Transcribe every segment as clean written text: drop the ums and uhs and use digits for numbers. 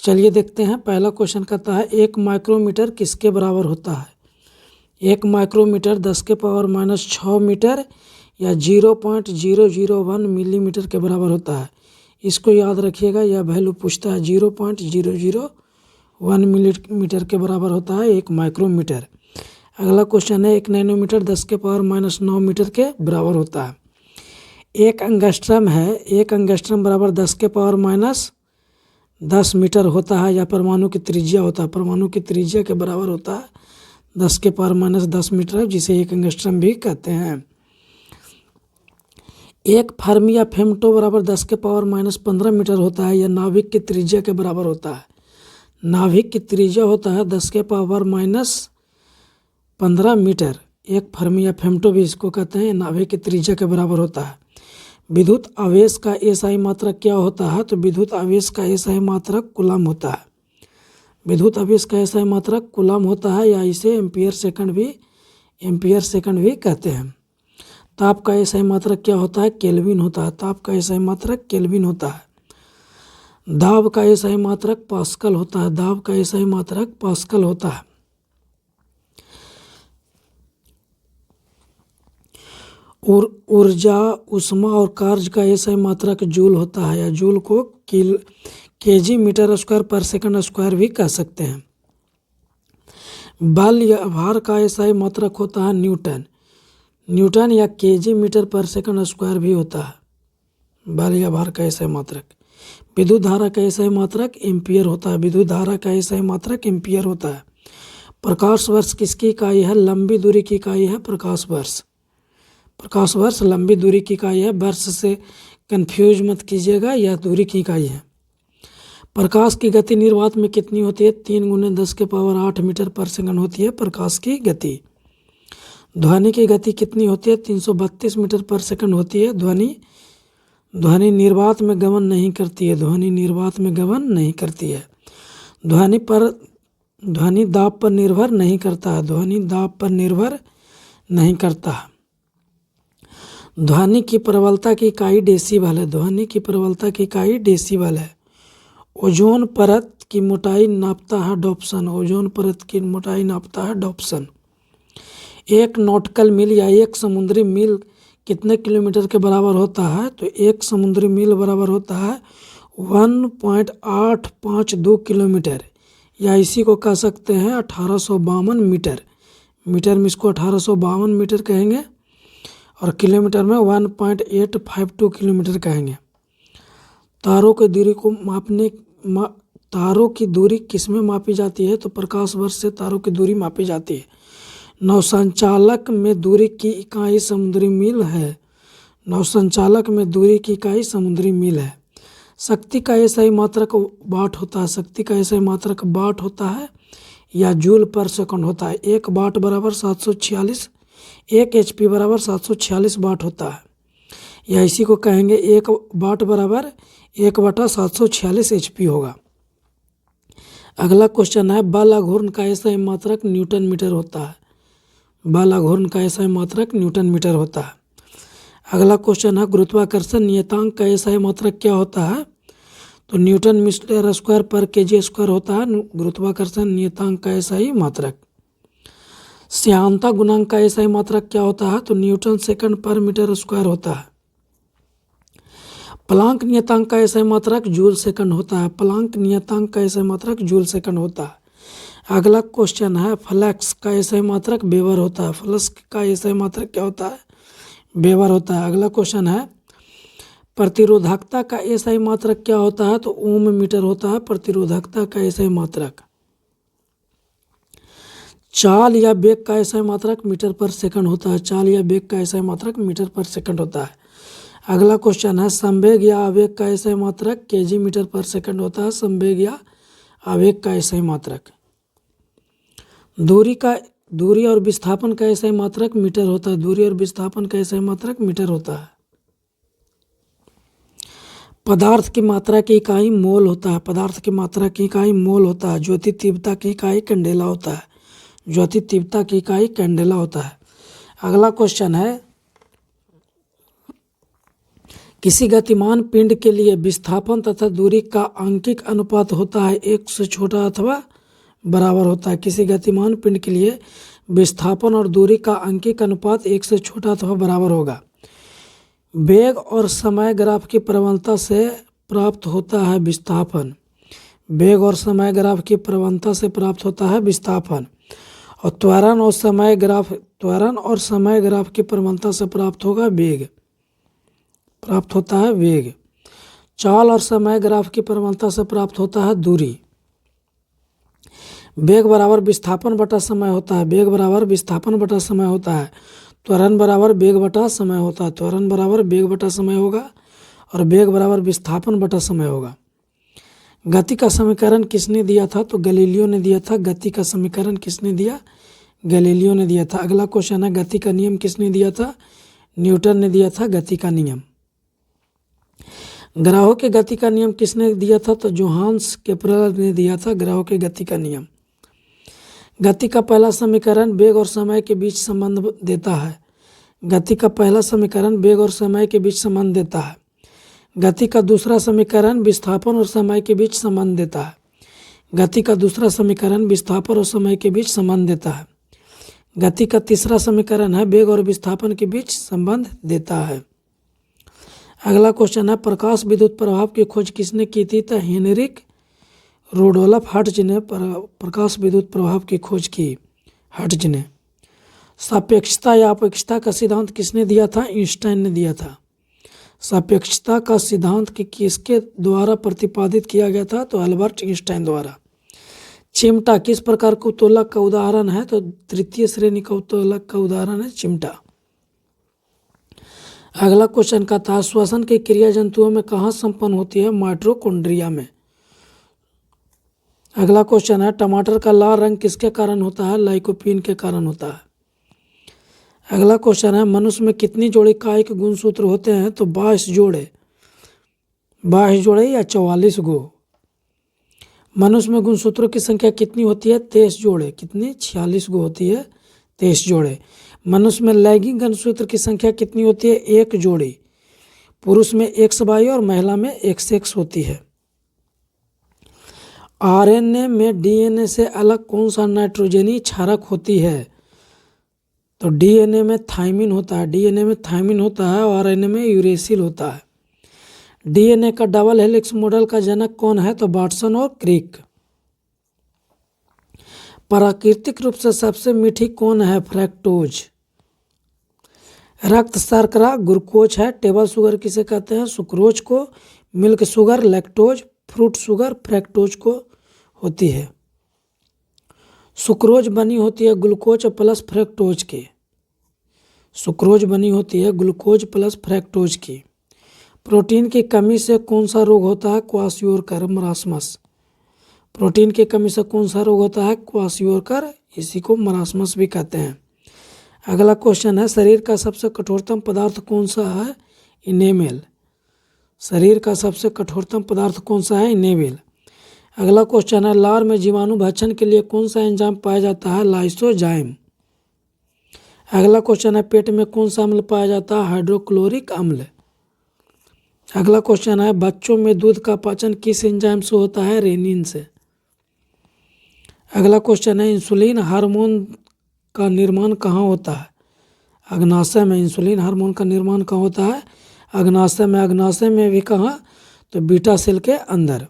चलिए देखते हैं। पहला क्वेश्चन कहता है 1 माइक्रोमीटर किसके बराबर होता है। 1 माइक्रोमीटर 10⁻⁻6 मीटर या 0.001 मिलीमीटर के बराबर होता है। इसको याद रखिएगा, यह वैल्यू पूछता है 0.001 मिलीमीटर के बराबर होता है 1 माइक्रोमीटर। अगला क्वेश्चन है 1 नैनोमीटर 10⁻⁹ मीटर के बराबर होता है। 1 एंगस्ट्रम है, 1 एंगस्ट्रम बराबर 10⁻10 मीटर होता है, या परमाणु की त्रिज्या होता है। परमाणु की त्रिज्या के बराबर होता है 10⁻10 मीटर, जिसे 1 एंगस्ट्रम भी कहते हैं। 1 फर्मी या फेमटो बराबर 10⁻15 मीटर होता है, यह नाभिक की त्रिज्या के बराबर होता है। नाभिक की त्रिज्या होता है 10⁻15 मीटर। 1 फर्मी या फेमटो भी इसको कहते हैं, नाभिक की त्रिज्या के बराबर होता है। विद्युत आवेश का एसआई मात्रक क्या होता है, तो विद्युत आवेश का एसआई मात्रक कूलम होता है। विद्युत आवेश का एसआई मात्रक कूलम होता है, या इसे एम्पियर सेकंड भी कहते हैं। ताप का एसआई मात्रक क्या होता है, केल्विन होता है। ताप का एसआई मात्रक केल्विन होता है। दाब का एसआई मात्रक पास्कल होता है। दाब का एसआई मात्रक पास्कल होता है। ऊर्जा, ऊष्मा और कार्य का एसआई मात्रक जूल होता है, या जूल को केजी मीटर स्क्वायर पर सेकंड स्क्वायर भी कह सकते हैं। बल या भार का एसआई मात्रक होता है न्यूटन। न्यूटन या केजी मीटर पर सेकंड स्क्वायर भी होता है बल या भार का एसआई मात्रक। विद्युत धारा का एसआई मात्रक एम्पियर होता है। विद्युत धारा का एसआई मात्रक एम्पियर होता है। प्रकाश वर्ष किसकी इकाई है, लंबी दूरी की इकाई है प्रकाश वर्ष। प्रकाश वर्ष लंबी दूरी की इकाई है, वर्ष से कंफ्यूज मत कीजिएगा, यह दूरी की इकाई है। प्रकाश की गति निर्वात में कितनी होती है, 3 × 10⁸ मीटर पर सेकंड होती है प्रकाश की गति। ध्वनि की गति कितनी होती है, 332 मीटर पर सेकंड होती है। ध्वनि निर्वात में गमन नहीं करती है। ध्वनि निर्वात में गमन नहीं करती है। ध्वनि दाब पर निर्भर नहीं करता है। ध्वनि दाब पर निर्भर नहीं करता है। ध्वनि की प्रबलता की इकाई डेसिबल है। ध्वनि की प्रबलता की इकाई डेसिबल है। ओजोन परत की मोटाई नापता है डॉप्सन। ओजोन परत की मोटाई नापता है डॉप्सन। 1 नॉटिकल मील या 1 समुद्री मील कितने किलोमीटर के बराबर होता है, तो 1 समुद्री मील बराबर होता है 1.852 किलोमीटर, या इसी को कह सकते हैं 1852 मीटर। मीटर में इसको 1852 मीटर कहेंगे, और किलोमीटर में 1.852 किलोमीटर कहेंगे। तारों की दूरी को तारों की दूरी किस में मापी जाती है, तो प्रकाश वर्ष से तारों की दूरी मापी जाती है। नौसंचालक में दूरी की इकाई समुद्री मील है। नौसंचालक में दूरी की इकाई समुद्री मील है। शक्ति का एसआई मात्रक वाट होता है। शक्ति का एसआई मात्रक वाट होता है, या जूल पर सेकंड होता है। 1 वाट बराबर 746, 1 HP बराबर 746 वाट होता है, या इसी को कहेंगे 1 वाट बराबर 1/746 HP होगा। अगला क्वेश्चन है बल आघूर्ण का एसआई मात्रक न्यूटन मीटर होता है। बल आघूर्ण का एसआई मात्रक न्यूटन मीटर होता है। अगला क्वेश्चन है गुरुत्वाकर्षण नियतांक का एसआई मात्रक क्या होता है, तो न्यूटन मीटर स्क्वायर पर केजी स्क्वायर होता है गुरुत्वाकर्षण नियतांक का एसआई मात्रक। श्यानता गुणांक का एसआई मात्रक क्या होता है, तो न्यूटन सेकंड पर मीटर स्क्वायर होता है। प्लांक नियतांक का एसआई मात्रक जूल सेकंड होता है। प्लांक नियतांक का एसआई मात्रक जूल सेकंड होता है। अगला क्वेश्चन है फ्लक्स का एसआई मात्रक वेबर होता है। फ्लक्स का एसआई मात्रक क्या होता है, वेबर होता है। अगला क्वेश्चन है प्रतिरोधकता का एसआई मात्रक क्या होता है, तो ओम मीटर होता है प्रतिरोधकता का एसआई मात्रक। चाल या वेग का एसआई मात्रक मीटर पर सेकंड होता है। चाल या वेग का एसआई मात्रक मीटर पर सेकंड होता है। अगला क्वेश्चन है संवेग या आवेग का एसआई मात्रक केजी मीटर पर सेकंड होता है। संवेग या आवेग का एसआई मात्रक। दूरी और विस्थापन का एसआई मात्रक मीटर होता है। दूरी और विस्थापन का एसआई मात्रक मीटर होता है। पदार्थ की मात्रा की इकाई मोल होता है। पदार्थ की मात्रा की इकाई मोल होता है। ज्योति तीव्रता की इकाई कैंडेला होता है। ज्योति तीव्रता की इकाई कैंडेला होता है। अगला क्वेश्चन है किसी गतिमान पिंड के लिए विस्थापन तथा दूरी का आंकिक अनुपात होता है 1 से छोटा अथवा बराबर होता है। किसी गतिमान पिंड के लिए विस्थापन और दूरी का आंकिक अनुपात 1 से छोटा अथवा बराबर होगा। वेग और समय ग्राफ की प्रवणता से प्राप्त होता है विस्थापन। वेग और समय ग्राफ की प्रवणता से प्राप्त होता है विस्थापन। और त्वरण और समय ग्राफ की प्रवणता से प्राप्त होगा वेग, प्राप्त होता है वेग। चाल और समय ग्राफ की प्रवणता से प्राप्त होता है दूरी। वेग बराबर विस्थापन बटा समय होता है, वेग बराबर विस्थापन बटा समय होता है। त्वरण बराबर वेग बटा समय होता है, त्वरण बराबर वेग बटा समय होगा और वेग बराबर विस्थापन बटा समय होगा। गति का समीकरण किसने दिया था? तो गैलीलियो ने दिया था। गति का समीकरण किसने दिया? गैलीलियो ने दिया था। अगला क्वेश्चन है, गति का नियम किसने दिया था? न्यूटन ने दिया था गति का नियम। ग्रहों के गति का नियम किसने दिया था? तो जोहान्स केपलर ने दिया था ग्रहों के गति का नियम। गति का पहला समीकरण वेग और समय के बीच संबंध देता है। गति का पहला समीकरण वेग और समय के बीच संबंध देता है। गति का दूसरा समीकरण विस्थापन और समय के बीच संबंध देता है। गति का दूसरा समीकरण विस्थापन और समय के बीच संबंध देता है। गति का तीसरा समीकरण है वेग और विस्थापन के बीच संबंध देता है। अगला क्वेश्चन है, प्रकाश विद्युत प्रभाव की खोज किसने की थी? तो हेनरिक रुडोल्फ हर्ट्ज ने प्रकाश विद्युत प्रभाव की खोज की, हर्ट्ज ने। सापेक्षता या अपेक्षता का सिद्धांत किसने दिया था? आइंस्टाइन ने दिया था। सापेक्षता का सिद्धांत किसके द्वारा प्रतिपादित किया गया था? तो अल्बर्ट आइंस्टाइन द्वारा। चिमटा किस प्रकार के उत्तोलक का उदाहरण है? तो तृतीय श्रेणी का उत्तोलक का उदाहरण है चिमटा। अगला क्वेश्चन का था, श्वसन की क्रिया जंतुओं में कहाँ संपन्न होती है? माइटोकॉन्ड्रिया में। अगला क्वेश्चन है, टमाटर का लाल रंग किसके कारण होता है? लाइकोपीन के कारण होता है। अगला क्वेश्चन है, मनुष्य में कितनी जोड़ी कायिक गुणसूत्र होते हैं? तो 22 जोड़े, 22 जोड़े या 44 गो। मनुष्य में गुणसूत्रों की संख्या कितनी होती है? 23 जोड़े। कितनी? 46 गो होती है, 23 जोड़े। मनुष्य में लैंगिक गुणसूत्र की संख्या कितनी होती है? 1 जोड़ी। पुरुष में XY और महिला में XX होती है। RNA में DNA से अलग कौन सा नाइट्रोजनी क्षारक होती है? तो DNA में थाइमिन होता है, DNA में थाइमिन होता है और RNA में यूरेसिल होता है। DNA का डबल हेलिक्स मॉडल का जनक कौन है? तो वाटसन और क्रिक। प्राकृतिक रूप से सबसे मीठी कौन है? फ्रैक्टोज। रक्त शर्करा ग्लूकोज है। टेबल शुगर किसे कहते हैं? सुक्रोज को। Milk sugar lactose. Fruit sugar fructose को होती है। सुक्रोज बनी होती है ग्लूकोज प्लस फ्रैक्टोज की। सुक्रोज बनी होती है ग्लूकोज प्लस फ्रैक्टोज की। प्रोटीन की कमी से कौन सा रोग होता है? Kwashiorkor marasmus. प्रोटीन की कमी से कौन सा रोग होता है? क्वाशियोरकर, इसी को मरासमस भी कहते हैं। अगला क्वेश्चन है, शरीर का सबसे कठोरतम पदार्थ कौन सा है? इनेमेल। शरीर का सबसे कठोरतम पदार्थ कौन सा है? इनेमेल। अगला क्वेश्चन है, लार में जीवाणु भक्षण के लिए कौन सा एंजाइम पाया जाता है? लाइसोजाइम। अगला क्वेश्चन है, पेट में कौन सा अम्ल पाया जाता है? हाइड्रोक्लोरिक अम्ल। अगला क्वेश्चन है, बच्चों में दूध का पाचन किस एंजाइम से होता है? रेनिन से। अगला क्वेश्चन है, इंसुलिन हार्मोन का निर्माण कहाँ होता है? अग्नाशय में। इंसुलिन हार्मोन का निर्माण कहाँ होता है? अग्नाशय में। अग्नाशय में भी कहाँ? तो बीटा सेल के अंदर।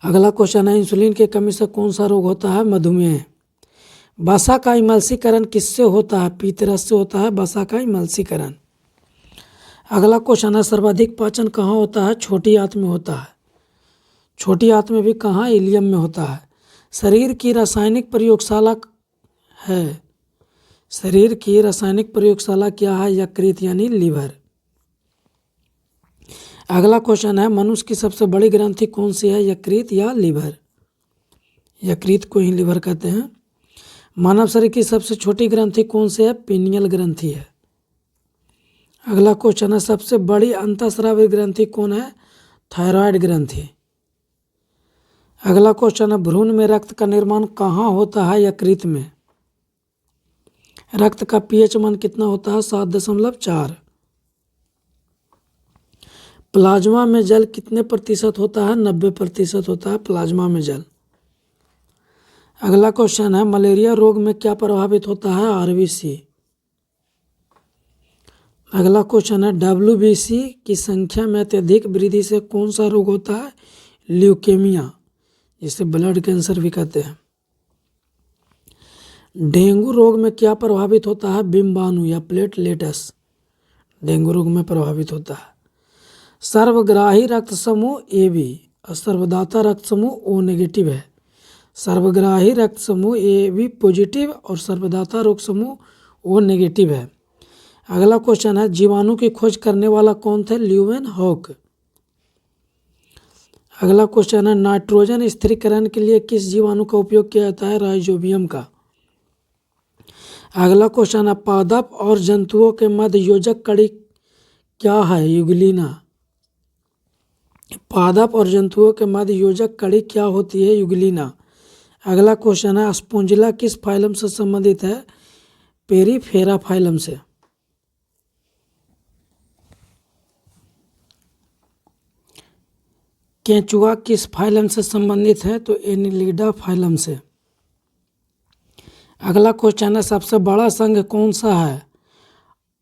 अगला क्वेश्चन है, इंसुलिन की कमी से कौन सा रोग होता है? मधुमेह। वसा का इमल्सीकरण किससे होता है? पीतरस से होता है वसा का इमल्सीकरण। अगला क्वेश्चन है, सर्वाधिक पाचन कहाँ होता है? छोटी आंत में होता है। छोटी आंत में भी कहाँ? इलियम में होता है। शरीर की रासायनिक प्रयोगशाला है। शरीर की रासायनिक प्रयोगशाला क्या है? यकृत यानी लीवर। अगला क्वेश्चन है, मनुष्य की सबसे बड़ी ग्रंथि कौन सी है? यकृत या लीवर? यकृत को ही लीवर कहते हैं। मानव शरीर की सबसे छोटी ग्रंथि कौन सी है? पीनियल ग्रंथि है। अगला क्वेश्चन है, सबसे बड़ी अंतःस्रावी ग्रंथि कौन है? थायराइड ग्रंथि। अगला क्वेश्चन है, भ्रूण में रक्त का निर्माण कहाँ होता है? यकृत में। रक्त का pH मान कितना होता है? 7.4। प्लाज्मा में जल कितने प्रतिशत होता है? 90% होता है प्लाज्मा में जल। अगला क्वेश्चन है, मलेरिया रोग में क्या प्रभावित होता है? आरबीसी। अगला क्वेश्चन है, डब्ल्यूबीसी की संख्या में अत्यधिक वृद्धि से कौन सा रोग होता है? ल्यूकेमिया, जिसे ब्लड कैंसर भी कहते हैं। डेंगू रोग में क्या प्रभावित होता है? बिम्बाणु या प्लेटलेट्स डेंगू रोग में प्रभावित होता है। सर्वग्राही रक्त समूह ए बी और सर्वदाता रक्त समूह ओ नेगेटिव है। सर्वग्राही रक्त समूह ए बी पॉजिटिव और सर्वदाता रक्त समूह ओ नेगेटिव है। अगला क्वेश्चन है, जीवाणु की खोज करने वाला कौन थे? Leeuwenhoek. अगला क्वेश्चन है, नाइट्रोजन स्थिरीकरण के लिए किस जीवाणु का उपयोग किया जाता है? राइजोबियम का। अगला क्वेश्चन है, पादप और जंतुओं के मध्य योजक कड़ी क्या है? यूग्लिना। पादप और जंतुओं के मध्य योजक कड़ी क्या होती है? यूग्लिना। अगला क्वेश्चन है, स्पोंजिला किस फाइलम से संबंधित है? पेरिफेरा फाइलम से। केंचुआ किस फाइलम से संबंधित है? तो एनिलिडा फाइलम से। अगला क्वेश्चन है, सबसे बड़ा संघ कौन सा है?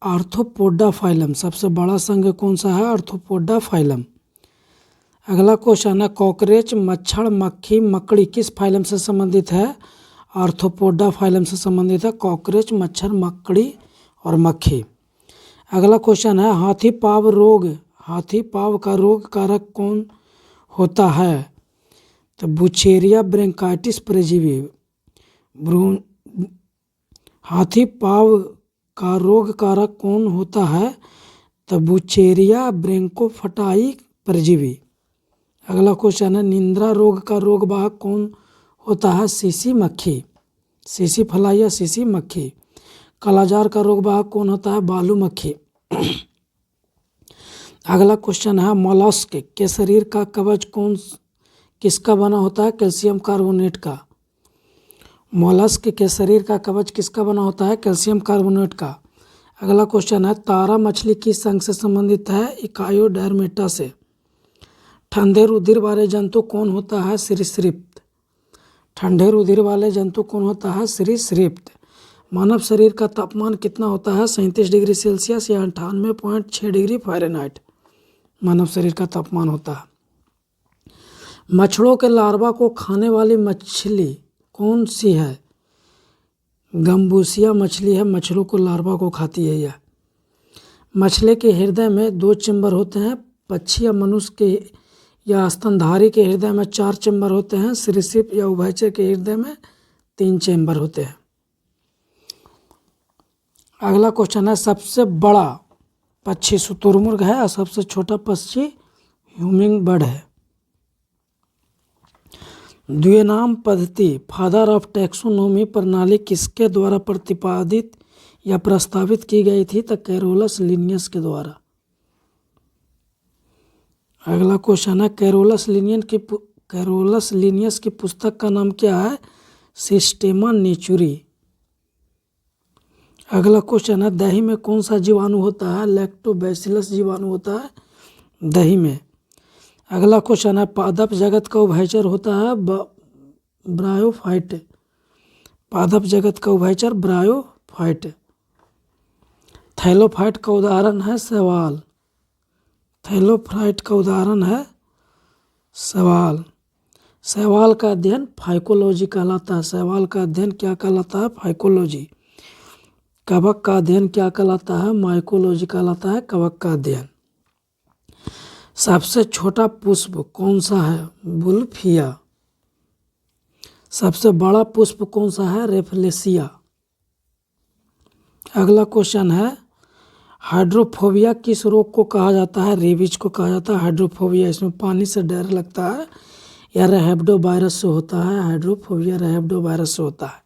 Arthropoda phylum. सबसे बड़ा संघ कौन सा है? Arthropoda phylum. अगला क्वेश्चन है, कॉकरोच, मच्छर, मक्खी, मकड़ी किस फाइलम से संबंधित है? आर्थ्रोपोडा फाइलम से संबंधित है कॉकरोच, मच्छर, मकड़ी और मक्खी। अगला क्वेश्चन है, हाथी पांव रोग, हाथी पांव का रोग कारक कौन होता है? तो बुचेरिया ब्रोंकाइटिस परजीवी। हाथी पांव का रोग कारक कौन होता है? तो बुचेरिया ब्रोंकोफाइटाई परजीवी। अगला क्वेश्चन है, निंद्रा रोग का रोग वाहक कौन होता है? सीसी मक्खी, सीसी फ्लाई या सीसी मक्खी। कालाजार का रोग वाहक कौन होता है? बालू मक्खी। अगला क्वेश्चन है, मोलस्क के शरीर का कवच कौन किसका बना होता है? कैल्शियम कार्बोनेट का। मोलस्क के शरीर का कवच किसका बना होता है? कैल्शियम कार्बोनेट का। अगला क्वेश्चन है, तारा मछली किस संघ से संबंधित है? इकायोडर्मेटा से। ठंडे रुधिर वाले जंतु कौन होता है? सरीसृप। ठंडे रुधिर वाले जंतु कौन होता है? सरीसृप। मानव शरीर का तापमान कितना होता है? 37 डिग्री सेल्सियस या 98.6 डिग्री फ़ारेनहाइट मानव शरीर का तापमान होता है। मछलियों के लार्वा को खाने वाली मछली कौन सी है? गम्बूसिया मछली है, मछलियों को लार्वा को खाती है यह। मछली के हृदय में 2 चैम्बर होते हैं। पक्षी या मनुष्य के या स्तनधारी के हृदय में 4 चैम्बर होते हैं। सरीसृप या उभयचर के हृदय में 3 चैम्बर होते हैं। अगला क्वेश्चन है, सबसे बड़ा पक्षी शुतुरमुर्ग है और सबसे छोटा पक्षी ह्यूमिंग बर्ड है। द्विनाम पद्धति फादर ऑफ टैक्सोनॉमी प्रणाली किसके द्वारा प्रतिपादित या प्रस्तावित की गई थी? तो कैरोलस लिनियस के द्वारा। अगला क्वेश्चन है, कैरोलस लिनियस की पुस्तक का नाम क्या है? सिस्टेमा नेचुरी। अगला क्वेश्चन है, दही में कौन सा जीवाणु होता है? लैक्टोबैसिलस जीवाणु होता है दही में। अगला क्वेश्चन है, पादप जगत का उभयचर होता है ब्रायोफाइट। पादप जगत का उभयचर ब्रायोफाइट। थैलोफाइट का उदाहरण है शैवाल। थैलोफाइट का उदाहरण है शैवाल। शैवाल का अध्ययन फाइकोलॉजी कहलाता है। शैवाल का अध्ययन क्या कहलाता है? फाइकोलॉजी। कवक का अध्ययन क्या कहलाता है? माइकोलॉजी कहलाता है कवक का अध्ययन। सबसे छोटा पुष्प कौन सा है? बुल्फिया। सबसे बड़ा पुष्प कौन सा है? रेफलेसिया। अगला क्वेश्चन है, हाइड्रोफोबिया किस रोग को कहा जाता है? रेबीज को कहा जाता है हाइड्रोफोबिया। इसमें पानी से डर लगता है या रैबिडो वायरस से होता है। हाइड्रोफोबिया रैबिडो वायरस से होता है।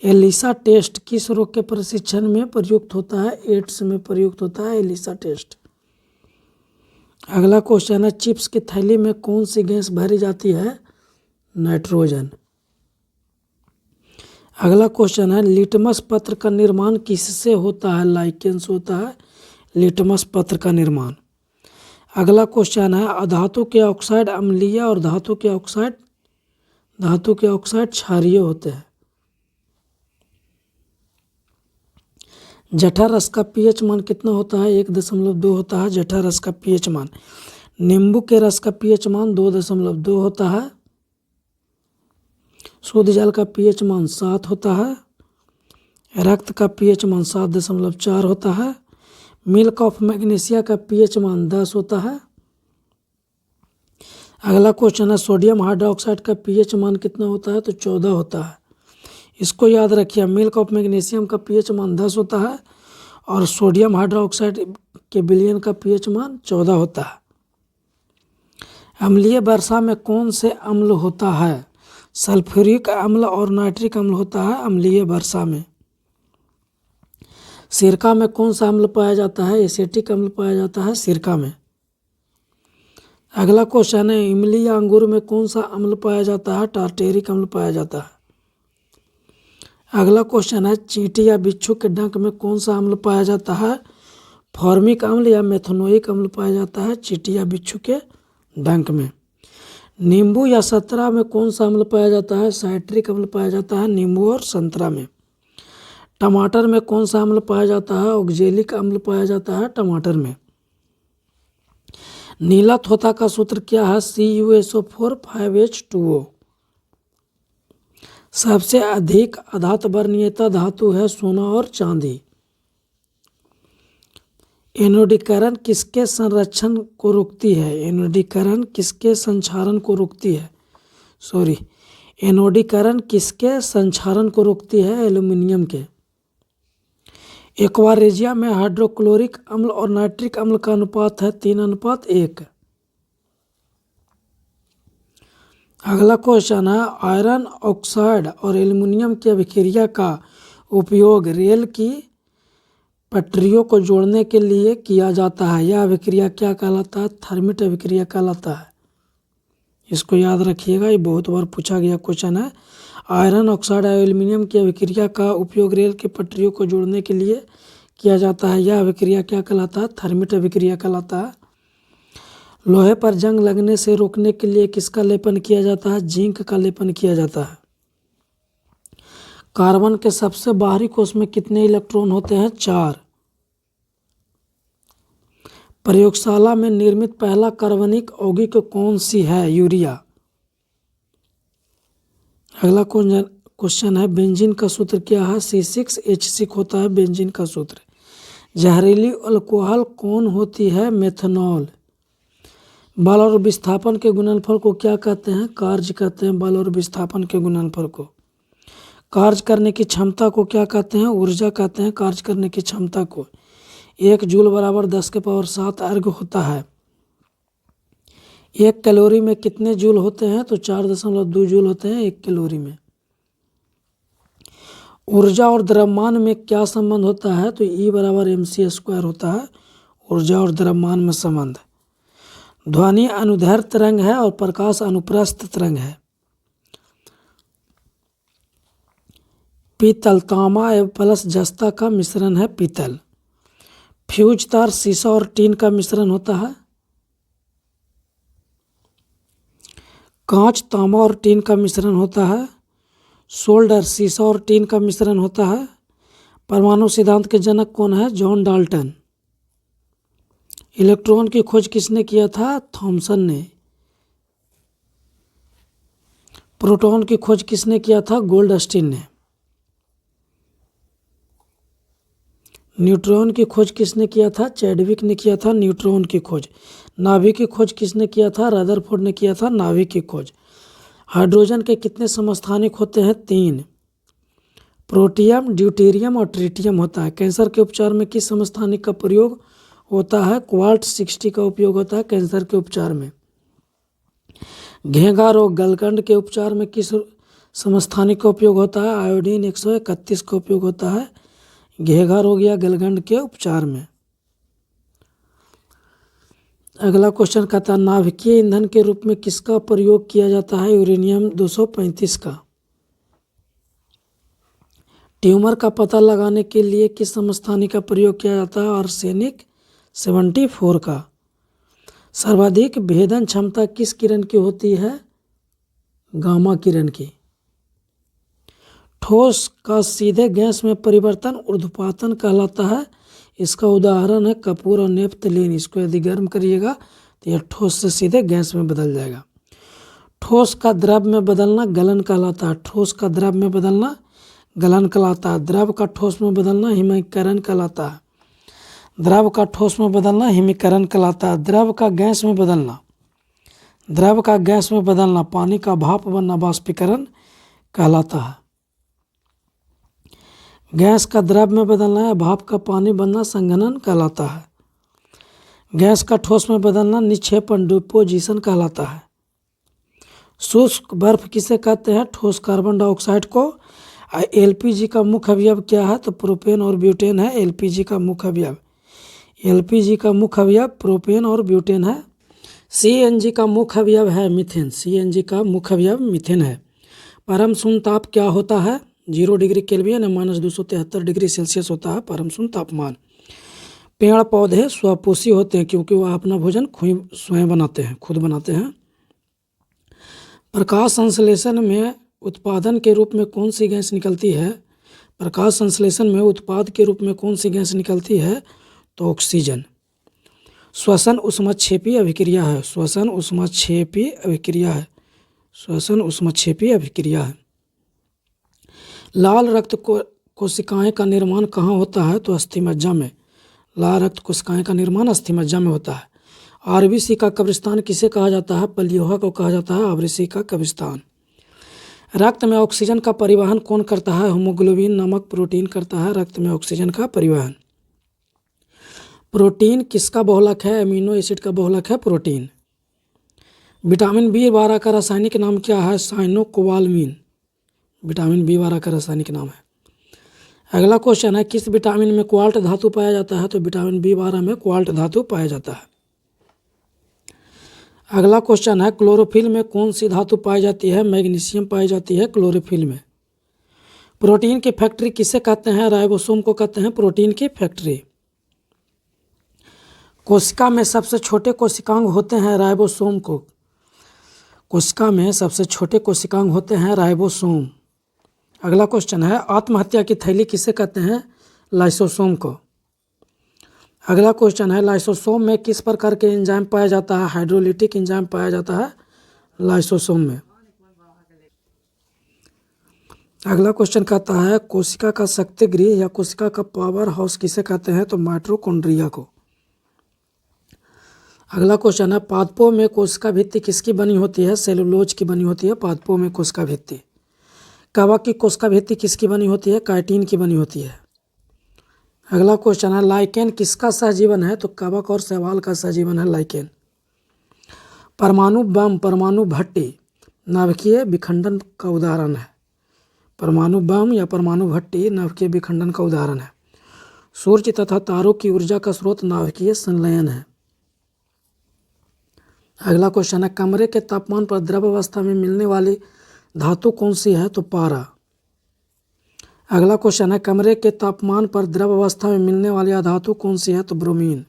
एलिसा टेस्ट किस रोग के प्रशिक्षण में प्रयुक्त होता है? एड्स में प्रयुक्त होता है एलिसा टेस्ट। अगला क्वेश्चन है, चिप्स की थैली में कौन सी गैस भरी जाती है? नाइट्रोजन। अगला क्वेश्चन है, लिटमस पत्र का निर्माण किससे होता है? लाइकेन से होता है लिटमस पत्र का निर्माण। अगला क्वेश्चन है अधातु के ऑक्साइड अम्लीय और धातु के ऑक्साइड क्षारीय होते हैं। जठर रस का पीएच मान कितना होता है? 1.2 होता है जठर रस का पीएच मान। नींबू के रस का पीएच मान 2.2 होता है। शुद्ध जल का पीएच मान 7 होता है। रक्त का पीएच मान 7.4 होता है। मिल्क ऑफ मैग्नीशिया का पीएच मान 10 होता है। अगला क्वेश्चन है सोडियम हाइड्रोक्साइड का पीएच मान कितना होता है? तो 14 होता है। इसको याद रखिए, मिल्क ऑफ मैग्नीशियम का पीएच मान 10 होता है और सोडियम हाइड्रोक्साइड के विलयन का पीएच मान 14 होता है। अम्लीय वर्षा में कौन से अम्ल होता है? सल्फ्यूरिक अम्ल और नाइट्रिक अम्ल होता है अम्लीय वर्षा में। सिरका में कौन सा अम्ल पाया जाता है? एसिटिक अम्ल पाया जाता है सिरका में। अगला क्वेश्चन है इमली या अंगूर में कौन सा अम्ल पाया जाता है? टार्टेरिक अम्ल पाया जाता है। अगला क्वेश्चन है चींटी या बिच्छू के डंक में कौन सा अम्ल पाया जाता है? फॉर्मिक अम्ल या मेथनोइक अम्ल पाया जाता है चींटी या बिच्छू के डंक में। नींबू या संतरा में कौन सा अम्ल पाया जाता है? साइट्रिक अम्ल पाया जाता है नींबू और संतरा में। टमाटर में कौन सा अम्ल पाया जाता है? ऑक्जेलिक अम्ल पाया जाता है टमाटर में। नीला थोथा का सूत्र क्या है? CuSO4 5H2O। सबसे अधिक अधात वर्णीयता धातु है सोना और चांदी। एनोडीकरण किसके संरक्षण को रोकती है? एनोडीकरण किसके संक्षारण को रोकती है? एनोडीकरण किसके संक्षारण को रोकती है? एल्यूमिनियम के। एक्वारेजिया में हाइड्रोक्लोरिक अम्ल और नाइट्रिक अम्ल का अनुपात है 3:1। अगला क्वेश्चन है आयरन ऑक्साइड और एल्युमिनियम की अभिक्रिया का उपयोग रेल की पटरियों को जोड़ने के लिए किया जाता है। यह अभिक्रिया क्या कहलाता है? थर्मिट अभिक्रिया कहलाता है। इसको याद रखिएगा, ये बहुत बार पूछा गया क्वेश्चन है। आयरन ऑक्साइड और एल्युमिनियम की अभिक्रिया का उपयोग रेल की पटरियों को जोड़ने के लिए किया जाता है। यह अभिक्रिया क्या कहलाता है? थर्मिट अभिक्रिया कहलाता है। लोहे पर जंग लगने से रोकने के लिए किसका लेपन किया जाता है? जिंक का लेपन किया जाता है। कार्बन के सबसे बाहरी कोष में कितने इलेक्ट्रॉन होते हैं? 4। प्रयोगशाला में निर्मित पहला कार्बनिक यौगिक कौन सी है? यूरिया। अगला क्वेश्चन है बेंजीन का सूत्र क्या है? C6H6 होता है बेंजीन का सूत्र। जहरीली अल्कोहल कौन होती है? मेथनॉल। बल और विस्थापन के गुणनफल को क्या कहते हैं? कार्य कहते हैं बल और विस्थापन के गुणनफल को। कार्य करने की क्षमता को क्या कहते हैं? ऊर्जा कहते हैं कार्य करने की क्षमता को। 1 जूल बराबर 10⁷ अर्ग होता है। 1 कैलोरी में कितने जूल होते हैं? तो 4.2 जूल होते हैं 1 कैलोरी में। ऊर्जा और द्रव्यमान में क्या संबंध होता है? तो E बराबर mc² होता है ऊर्जा और द्रव्यमान में संबंध। ध्वनि अनुदैर्घ्य तरंग है और प्रकाश अनुप्रस्थ तरंग है। पीतल तांबा एवं प्लस जस्ता का मिश्रण है पीतल। फ्यूज तार सीसा और टीन का मिश्रण होता है। कांच तांबा और टीन का मिश्रण होता है। सोल्डर सीसा और टीन का मिश्रण होता है। परमाणु सिद्धांत के जनक कौन है? John Dalton. इलेक्ट्रॉन की खोज किसने किया था? थॉमसन ने। प्रोटॉन की खोज किसने किया था? गोल्डस्टीन ने। न्यूट्रॉन की खोज किसने किया था? चैडविक ने किया था न्यूट्रॉन की खोज। नाभिक की खोज किसने किया था? रदरफोर्ड ने किया था नाभिक की खोज। हाइड्रोजन के कितने समस्थानिक होते हैं? 3। प्रोटियम, ड्यूटेरियम और ट्रिटियम होता है। कैंसर के उपचार में किस समस्थानिक का प्रयोग होता है? क्वार्ट 60 का उपयोग होता है कैंसर के उपचार में। घेंघा रोग गलगंड के उपचार में किस समस्थानिक का उपयोग होता है? आयोडीन 131 का उपयोग होता है घेंघा रोग या गलगंड के उपचार में। अगला क्वेश्चन कहता है नाभिकीय ईंधन के रूप में किसका प्रयोग किया जाता है? यूरेनियम 235 का। ट्यूमर का पता लगाने के लिए किस समस्थानिक का प्रयोग किया जाता है? आर्सेनिक 74 का। सर्वाधिक भेदन क्षमता किस किरण की होती है? गामा किरण की। ठोस का सीधे गैस में परिवर्तन ऊर्ध्वपातन कहलाता है। इसका उदाहरण है कपूर और नेफ्थलीन। इसको यदि गर्म करिएगा तो यह ठोस से सीधे गैस में बदल जाएगा। ठोस का द्रव में बदलना गलन कहलाता है। ठोस का द्रव में बदलना गलन कहलाता है। द्रव का ठोस में बदलना हिमीकरण कहलाता है। द्रव का ठोस में बदलना हिमीकरण कहलाता है। द्रव का गैस में बदलना पानी का भाप बनना वाष्पीकरण कहलाता है। गैस का द्रव में बदलना या भाप का पानी बनना संघनन कहलाता है। गैस का ठोस में बदलना निक्षेपण डिपोजिशन कहलाता है। शुष्क बर्फ किसे कहते हैं? ठोस कार्बन डाइऑक्साइड को। एलपीजी का मुख्य अवयव क्या है? तो प्रोपेन और ब्यूटेन है एलपीजी का मुख्य अवयव। एलपीजी का मुख्य अवयव प्रोपेन और ब्यूटेन है। सीएनजी का मुख्य अवयव है मीथेन। सीएनजी का मुख्य अवयव मीथेन है। परम शून्य ताप क्या होता है? 0 डिग्री केल्विन -273 डिग्री सेल्सियस होता है परम शून्य तापमान। पेड़ पौधे स्वपोषी होते हैं क्योंकि वह अपना भोजन स्वयं बनाते हैं, खुद बनाते हैं। प्रकाश संश्लेषण में उत्पादन के रूप में कौन सी गैस निकलती है? प्रकाश संश्लेषण में उत्पाद के रूप में कौन सी गैस निकलती है? तो ऑक्सीजन। श्वसन ऊष्माक्षेपी अभिक्रिया है। श्वसन ऊष्माक्षेपी अभिक्रिया है। लाल रक्त कोशिकाएं का निर्माण कहाँ होता है? तो अस्थिमज्जा में। लाल रक्त कोशिकाएं का निर्माण अस्थिमज्जा में होता है। आरबीसी का कब्रिस्तान किसे कहा जाता है? पलियोहा को कहा जाता है आरबीसी का कब्रिस्तान। रक्त में ऑक्सीजन का परिवहन कौन करता है? हीमोग्लोबिन नामक प्रोटीन करता है रक्त में ऑक्सीजन का परिवहन। प्रोटीन किसका बहुलक है? अमीनो एसिड का बहुलक है प्रोटीन। विटामिन B12 का रासायनिक नाम क्या है? साइनोकोबालामिन। विटामिन B12 का रासायनिक नाम है। अगला क्वेश्चन है किस विटामिन में क्वार्ट धातु पाया जाता है? तो विटामिन B12 में क्वार्ट धातु पाया जाता है। अगला क्वेश्चन है क्लोरोफिल में कौन सी धातु पाई जाती है? मैग्नीशियम पाई जाती है क्लोरोफिल में। प्रोटीन की फैक्ट्री किसे कहते हैं? राइबोसोम को कहते हैं प्रोटीन की फैक्ट्री। कोशिका में सबसे छोटे कोशिकांग होते हैं राइबोसोम को। कोशिका में सबसे छोटे कोशिकांग होते हैं राइबोसोम। अगला क्वेश्चन है आत्महत्या की थैली किसे कहते हैं? लाइसोसोम को। अगला क्वेश्चन है लाइसोसोम में किस प्रकार के एंजाइम पाया जाता है? हाइड्रोलिटिक एंजाइम पाया जाता है लाइसोसोम में। अगला क्वेश्चन कहता है कोशिका का शक्ति गृह या कोशिका का पावर हाउस किसे कहते हैं? तो माइटोकॉन्ड्रिया को। अगला क्वेश्चन है पादपों में कोशिका भित्ति किसकी बनी होती है? सेलुलोज की बनी होती है पादपों में कोशिका भित्ति। कवक की कोशिका भित्ति किसकी बनी होती है? काइटिन की बनी होती है। अगला क्वेश्चन है लाइकेन किसका सहजीवन है? तो कवक और शैवाल का सहजीवन है लाइकेन। परमाणु बम परमाणु भट्टी नाभिकीय विखंडन का उदाहरण है। परमाणु बम या परमाणु भट्टी नाभिकीय विखंडन का उदाहरण है। सूर्य तथा तारों की ऊर्जा का स्रोत नाभिकीय संलयन है। अगला क्वेश्चन है कमरे के तापमान पर द्रव अवस्था में मिलने वाली धातु कौन सी है? तो पारा। अगला क्वेश्चन है कमरे के तापमान पर द्रव अवस्था में मिलने वाली धातु कौन सी है? तो ब्रोमीन।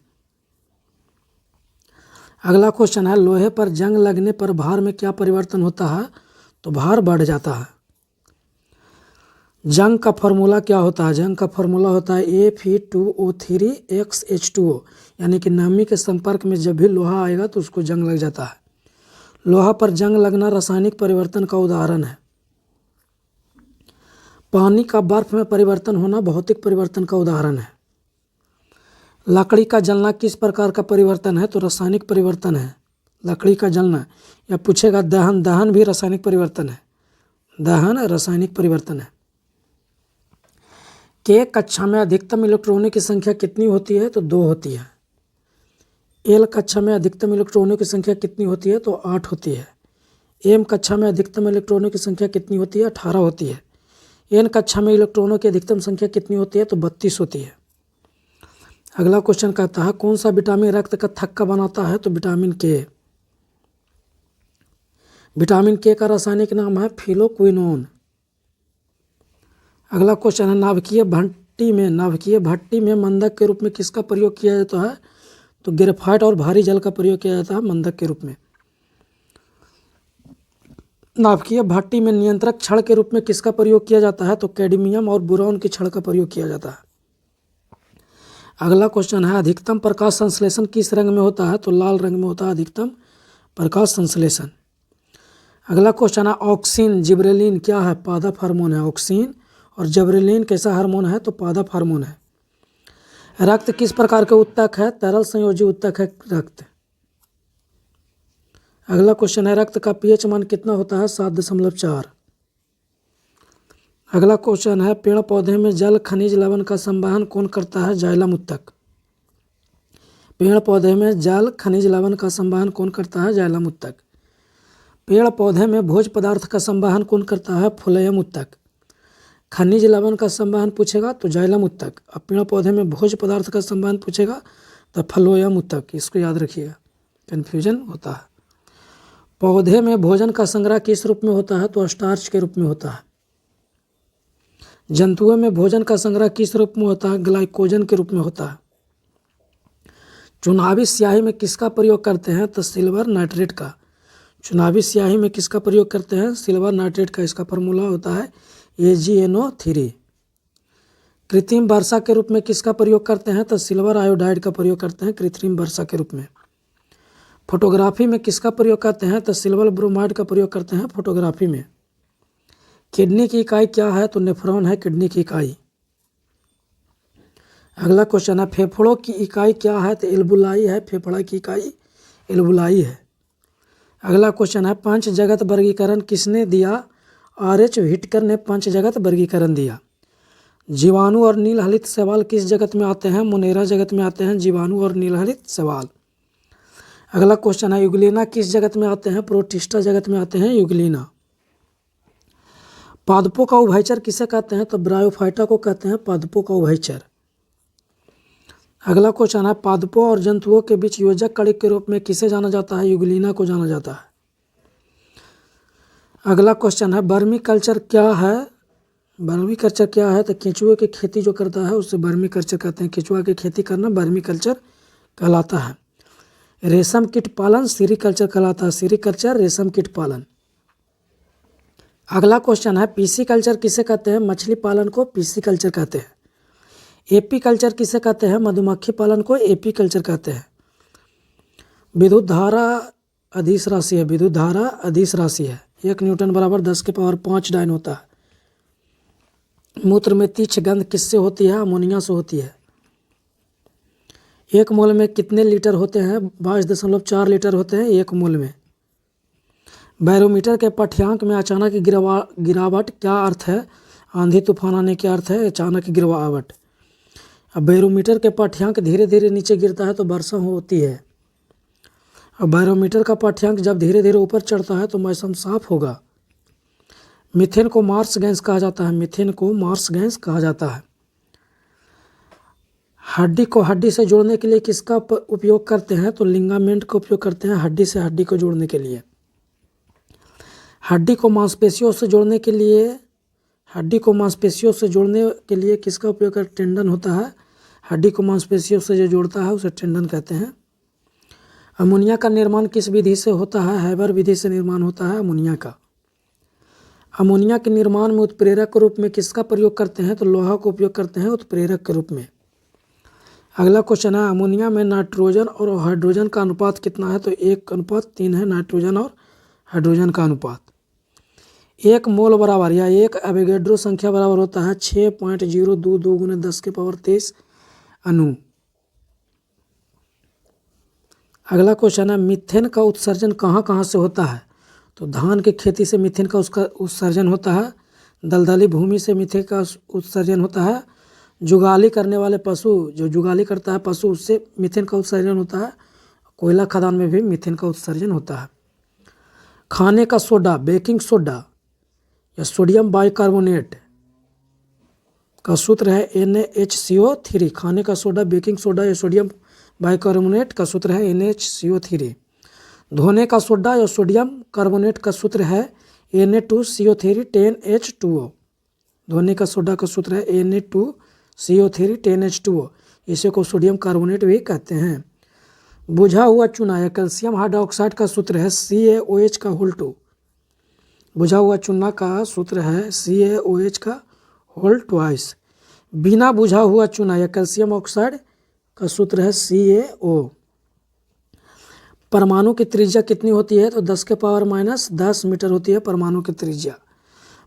अगला क्वेश्चन है लोहे पर जंग लगने पर भार में क्या परिवर्तन होता है? तो भार बढ़ जाता है। जंग का फॉर्मूला क्या होता है? जंग का फॉर्मूला होता है Fe2O3XH2O, यानी कि नमी के संपर्क में जब भी लोहा आएगा तो उसको जंग लग जाता है। लोहा पर जंग लगना रासायनिक परिवर्तन का उदाहरण है। पानी का बर्फ में परिवर्तन होना भौतिक परिवर्तन का उदाहरण है। लकड़ी का जलना किस प्रकार का परिवर्तन है? तो रासायनिक परिवर्तन है लकड़ी का जलना। या पूछेगा दहन, दहन भी रासायनिक परिवर्तन है। दहन रासायनिक परिवर्तन है। के कक्षा में अधिकतम इलेक्ट्रॉनों की संख्या कितनी होती है? तो 2 होती है। एल कक्षा में अधिकतम इलेक्ट्रॉनों की संख्या कितनी होती है? तो 8 होती है। एम कक्षा में अधिकतम इलेक्ट्रॉनों की संख्या कितनी होती है? 18 होती है। एन कक्षा में इलेक्ट्रॉनों की अधिकतम संख्या कितनी होती है? तो 32 होती है। अगला क्वेश्चन कहता है कौन सा विटामिन रक्त का थक्का बनाता है? तो विटामिन के। विटामिन के का रासायनिक नाम है फिलोक्विनोन। अगला क्वेश्चन है नाभिकीय भट्टी में मंदक के रूप में किसका प्रयोग किया जाता है? तो ग्रेफाइट और भारी जल का प्रयोग किया जाता है मंदक के रूप में। नाभिकीय भट्टी में नियंत्रक छड़ के रूप में किसका प्रयोग किया जाता है? तो कैडमियम और बोरॉन की छड़ का प्रयोग किया जाता है। अगला क्वेश्चन है, अधिकतम प्रकाश संश्लेषण किस रंग में होता है? तो लाल रंग में होता है अधिकतम प्रकाश संश्लेषण। अगला क्वेश्चन है, ऑक्सिन जिब्रेलिन क्या है? पादप हार्मोन है। ऑक्सिन और जिब्रेलिन कैसा हार्मोन है? तो पादप हार्मोन है। रक्त किस प्रकार के उत्तक है? तरल संयोजी उत्तक है रक्त। अगला क्वेश्चन है, रक्त का पीएच मान कितना होता है? 7.4। अगला क्वेश्चन है, पेड़ पौधे में जल खनिज लवण का संवहन कौन करता है? जाइलम उत्तक। पेड़ पौधे में जल खनिज लवण का संवहन कौन करता है? जाइलम उत्तक। पेड़ पौधे में भोज्य पदार्थ का संवहन कौन करता है? फ्लोएम उत्तक। खनिज लवण का संवहन पूछेगा तो जाइलम उत्तक। अब पेड़ पौधे में भोज्य पदार्थ का संवहन पूछेगा तो फ्लोएम उत्तक। इसको याद रखिएगा, कन्फ्यूजन होता है। पौधे में भोजन का संग्रह किस रूप में होता है? तो स्टार्च के रूप में होता है। जंतुओं में भोजन का संग्रह किस रूप में होता है? ग्लाइकोजन के रूप में होता है। चुनावी स्याही में किसका प्रयोग करते हैं? तो सिल्वर नाइट्रेट का। चुनावी स्याही में किसका प्रयोग करते हैं? सिल्वर नाइट्रेट का। इसका फार्मूला होता है AgNO3। कृत्रिम वर्षा के रूप में किसका प्रयोग करते हैं? तो सिल्वर आयोडाइड का प्रयोग करते हैं कृत्रिम वर्षा के रूप में। फोटोग्राफी में किसका प्रयोग करते हैं? तो सिल्वर ब्रोमाइड का प्रयोग करते हैं फोटोग्राफी में। किडनी की इकाई क्या है? तो नेफ्रॉन है किडनी की इकाई। अगला क्वेश्चन है, फेफड़ों की इकाई क्या है? तो एल्बुलाई है। फेफड़ा की इकाई एल्बुलाई है। अगला क्वेश्चन है, पंच जगत वर्गीकरण किसने दिया? RH व्हिटकर ने पंच जगत वर्गीकरण दिया। जीवाणु और नील हरित शैवाल किस जगत में आते हैं? मोनेरा जगत में आते हैं जीवाणु और नील हरित शैवाल। अगला क्वेश्चन है, यूग्लिना किस जगत में आते हैं? प्रोटिस्टा जगत में आते हैं यूग्लिना। पादपों का उभयचर किसे कहते हैं? तो ब्रायोफाइटा को कहते हैं पादपों का उभयचर। अगला क्वेश्चन है, पादपों और जंतुओं के बीच योजक कड़ी के रूप में किसे जाना जाता है? यूग्लिना को जाना जाता है। अगला क्वेश्चन है, वर्मी कल्चर क्या है? वर्मी कल्चर क्या है? तो केंचुए की खेती जो करता है उससे वर्मी कल्चर कहते हैं। केंचुआ की खेती करना वर्मी कल्चर कहलाता है। रेशम कीट पालन सीरीकल्चर कहलाता है। सीरीकल्चर रेशम कीट पालन। अगला क्वेश्चन है, पीसी कल्चर किसे कहते हैं? मछली पालन को पीसी कल्चर कहते हैं। एपी कल्चर किसे कहते हैं? मधुमक्खी पालन को एपी कल्चर कहते हैं। विद्युत धारा अदिश राशि है। विद्युत धारा अदिश राशि है। 1 न्यूटन बराबर 10⁵ डाइन होता है। मूत्र में तीक्ष्ण गंध किससे होती है? अमोनिया से होती है। 1 मोल में कितने लीटर होते हैं? 22.4 लीटर होते हैं 1 मोल में। बैरोमीटर के पाठ्यांक में अचानक गिरावट क्या अर्थ है? आंधी तूफान आने के अर्थ है अचानक गिरावट। अब बैरोमीटर के पाठ्यांक धीरे धीरे नीचे गिरता है तो वर्षा होती है। अब बैरोमीटर का पाठ्यांक जब धीरे धीरे ऊपर चढ़ता है तो मौसम साफ होगा। मीथेन को मार्स गैस कहा जाता है। मीथेन को मार्स गैस कहा जाता है। हड्डी को हड्डी से जोड़ने के लिए किसका उपयोग करते हैं? तो लिगामेंट का उपयोग करते हैं हड्डी से हड्डी को जोड़ने के लिए। हड्डी को मांसपेशियों से जोड़ने के लिए किसका उपयोग कर? टेंडन होता है। हड्डी को मांसपेशियों से जो जोड़ता है उसे टेंडन कहते हैं। अमोनिया का निर्माण किस विधि से होता है? हैबर विधि से निर्माण होता है अमोनिया का। अमोनिया के निर्माण में उत्प्रेरक के रूप में किसका प्रयोग करते हैं? तो लोहा का उपयोग करते हैं उत्प्रेरक के रूप में। अगला क्वेश्चन है, अमोनिया में नाइट्रोजन और हाइड्रोजन का अनुपात कितना है? तो 1:3 है नाइट्रोजन और हाइड्रोजन का अनुपात। 1 मोल बराबर या 1 एवोगैड्रो संख्या बराबर होता है 6.022 × 10⁻23 अणु। अगला क्वेश्चन है, मीथेन का उत्सर्जन कहाँ कहाँ से होता है? तो धान की खेती से मीथेन का उसका उत्सर्जन होता है। दलदली भूमि से मीथेन का उत्सर्जन होता है। जुगाली करने वाले पशु, जो जुगाली करता है पशु, उससे मीथेन का उत्सर्जन होता है। कोयला खदान में भी मीथेन का उत्सर्जन होता है। खाने का सोडा, बेकिंग सोडा या सोडियम बाइकार्बोनेट का सूत्र है NaHCO3। खाने का सोडा, बेकिंग सोडा या सोडियम बाइकार्बोनेट का सूत्र है NaHCO3। धोने का सोडा या सोडियम कार्बोनेट का सूत्र है Na2CO3 10H2O। धोने का सोडा का सूत्र है Na2CO3 10H2O। इसे को सोडियम कार्बोनेट भी कहते हैं। बुझा हुआ चूना या कैल्शियम हाइड्रोक्साइड का सूत्र है CaOH का होल 2। बुझा हुआ चूना का सूत्र है CaOH का होल ट्वाइस। बिना बुझा हुआ चूना या कैल्शियम ऑक्साइड का सूत्र है CaO। परमाणु की त्रिज्या कितनी होती है? तो 10⁻⁻10 मीटर होती है परमाणु की त्रिज्या।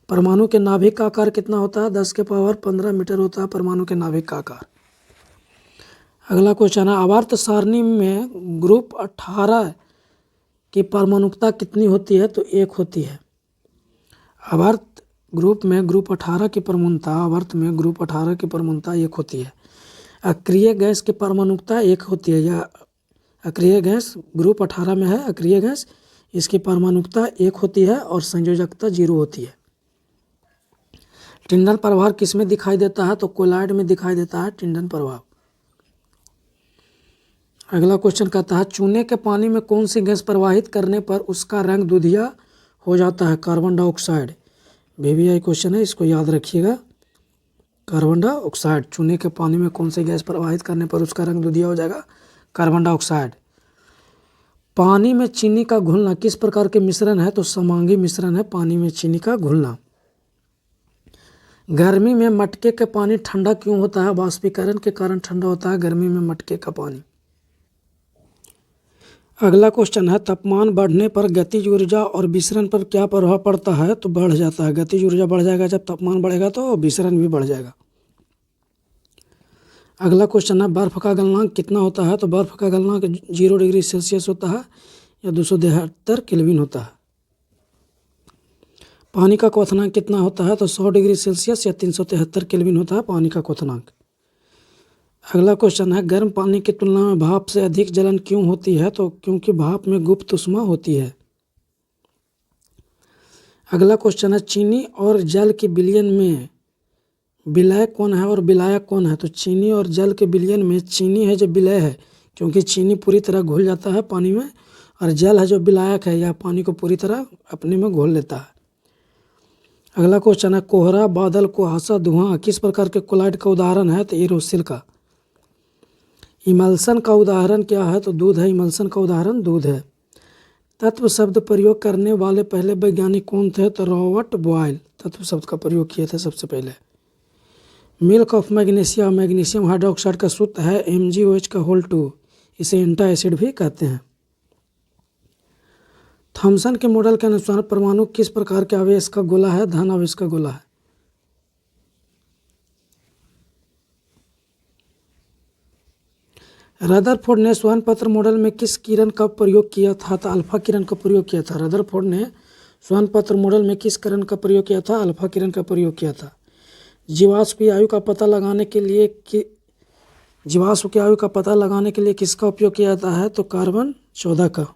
परमाणु के नाभिक का आकार कितना होता है? 10⁻15 मीटर होता है परमाणु के नाभिक का आकार। अगला क्वेश्चन है, आवर्त सारणी में ग्रुप 18 की परमाणुकता कितनी होती है? तो 1 होती है। आवर्त ग्रुप में ग्रुप 18 की परमाणुता, आवर्त में ग्रुप 18 की परमाणुता 1 होती है। अक्रिय गैस की परमाणुकता 1 होती है, या अक्रिय गैस ग्रुप 18 में है अक्रिय गैस, इसकी परमाणुकता 1 होती है और संयोजकता 0 होती है। टिंडन प्रभाव किस में दिखाई देता है? तो कोलाइड में दिखाई देता है टिंडन प्रभाव। अगला क्वेश्चन कहता है, चूने के पानी में कौन सी गैस प्रवाहित करने पर उसका रंग दूधिया हो जाता है? Carbon dioxide. VVI क्वेश्चन है, इसको याद रखिएगा। Carbon dioxide. चूने के पानी में कौन सी गैस प्रवाहित करने पर उसका रंग दूधिया हो जाएगा? Carbon dioxide. पानी में चीनी का घुलना किस प्रकार के मिश्रण है? तो समांगी मिश्रण है पानी में चीनी का घुलना। गर्मी में मटके का पानी ठंडा क्यों होता है? वाष्पीकरण के कारण ठंडा होता है गर्मी में मटके का पानी। अगला क्वेश्चन है, तापमान बढ़ने पर गतिज ऊर्जा और विसरण पर क्या प्रभाव पड़ता है? तो बढ़ जाता है। गतिज ऊर्जा बढ़ जाएगा जब तापमान बढ़ेगा, तो विसरण भी बढ़ जाएगा। अगला क्वेश्चन है, बर्फ का गलनांक कितना होता है? तो बर्फ का गलनांक 0 डिग्री सेल्सियस होता है या 273 केल्विन होता है। पानी का क्वथनांक कितना होता है? तो 100 डिग्री सेल्सियस या 373 केल्विन होता है पानी का क्वथनांक। अगला क्वेश्चन है, गर्म पानी की तुलना में भाप से अधिक जलन क्यों होती है? तो क्योंकि भाप में गुप्त ऊष्मा होती है। अगला क्वेश्चन है, चीनी और जल के विलयन में विलय कौन है और विलायक कौन है? तो चीनी और जल के विलयन में चीनी है जो विलय है, क्योंकि चीनी पूरी तरह घुल जाता है पानी में, और जल है जो विलायक है, यह पानी को पूरी तरह अपने में घोल लेता है। अगला क्वेश्चन है, कोहरा, बादल, कुहासा, धुआं किस प्रकार के कोलाइड का उदाहरण है? तो एरोसिल का। इमल्सन का उदाहरण क्या है? तो दूध है। इमल्सन का उदाहरण दूध है। तत्व शब्द प्रयोग करने वाले पहले वैज्ञानिक कौन थे? तो रॉबर्ट बॉयल तत्व शब्द का प्रयोग किए थे सबसे पहले। Milk of magnesia, magnesium hydroxide का सूत्र है MgOH का होल 2। इसे एंटा एसिड भी कहते हैं। थॉमसन के मॉडल के अनुसार परमाणु किस प्रकार के आवेश का गोला है? धन आवेश का गोला है। रदरफोर्ड ने श्वानपत्र मॉडल में किस किरण का प्रयोग किया था? तो अल्फा किरण का प्रयोग किया था। रदरफोर्ड ने श्वानपत्र मॉडल में किस किरण का प्रयोग किया था? अल्फा किरण का प्रयोग किया था। जीवाश्म की आयु का पता लगाने के लिए किसका उपयोग किया जाता है? तो कार्बन 14 का।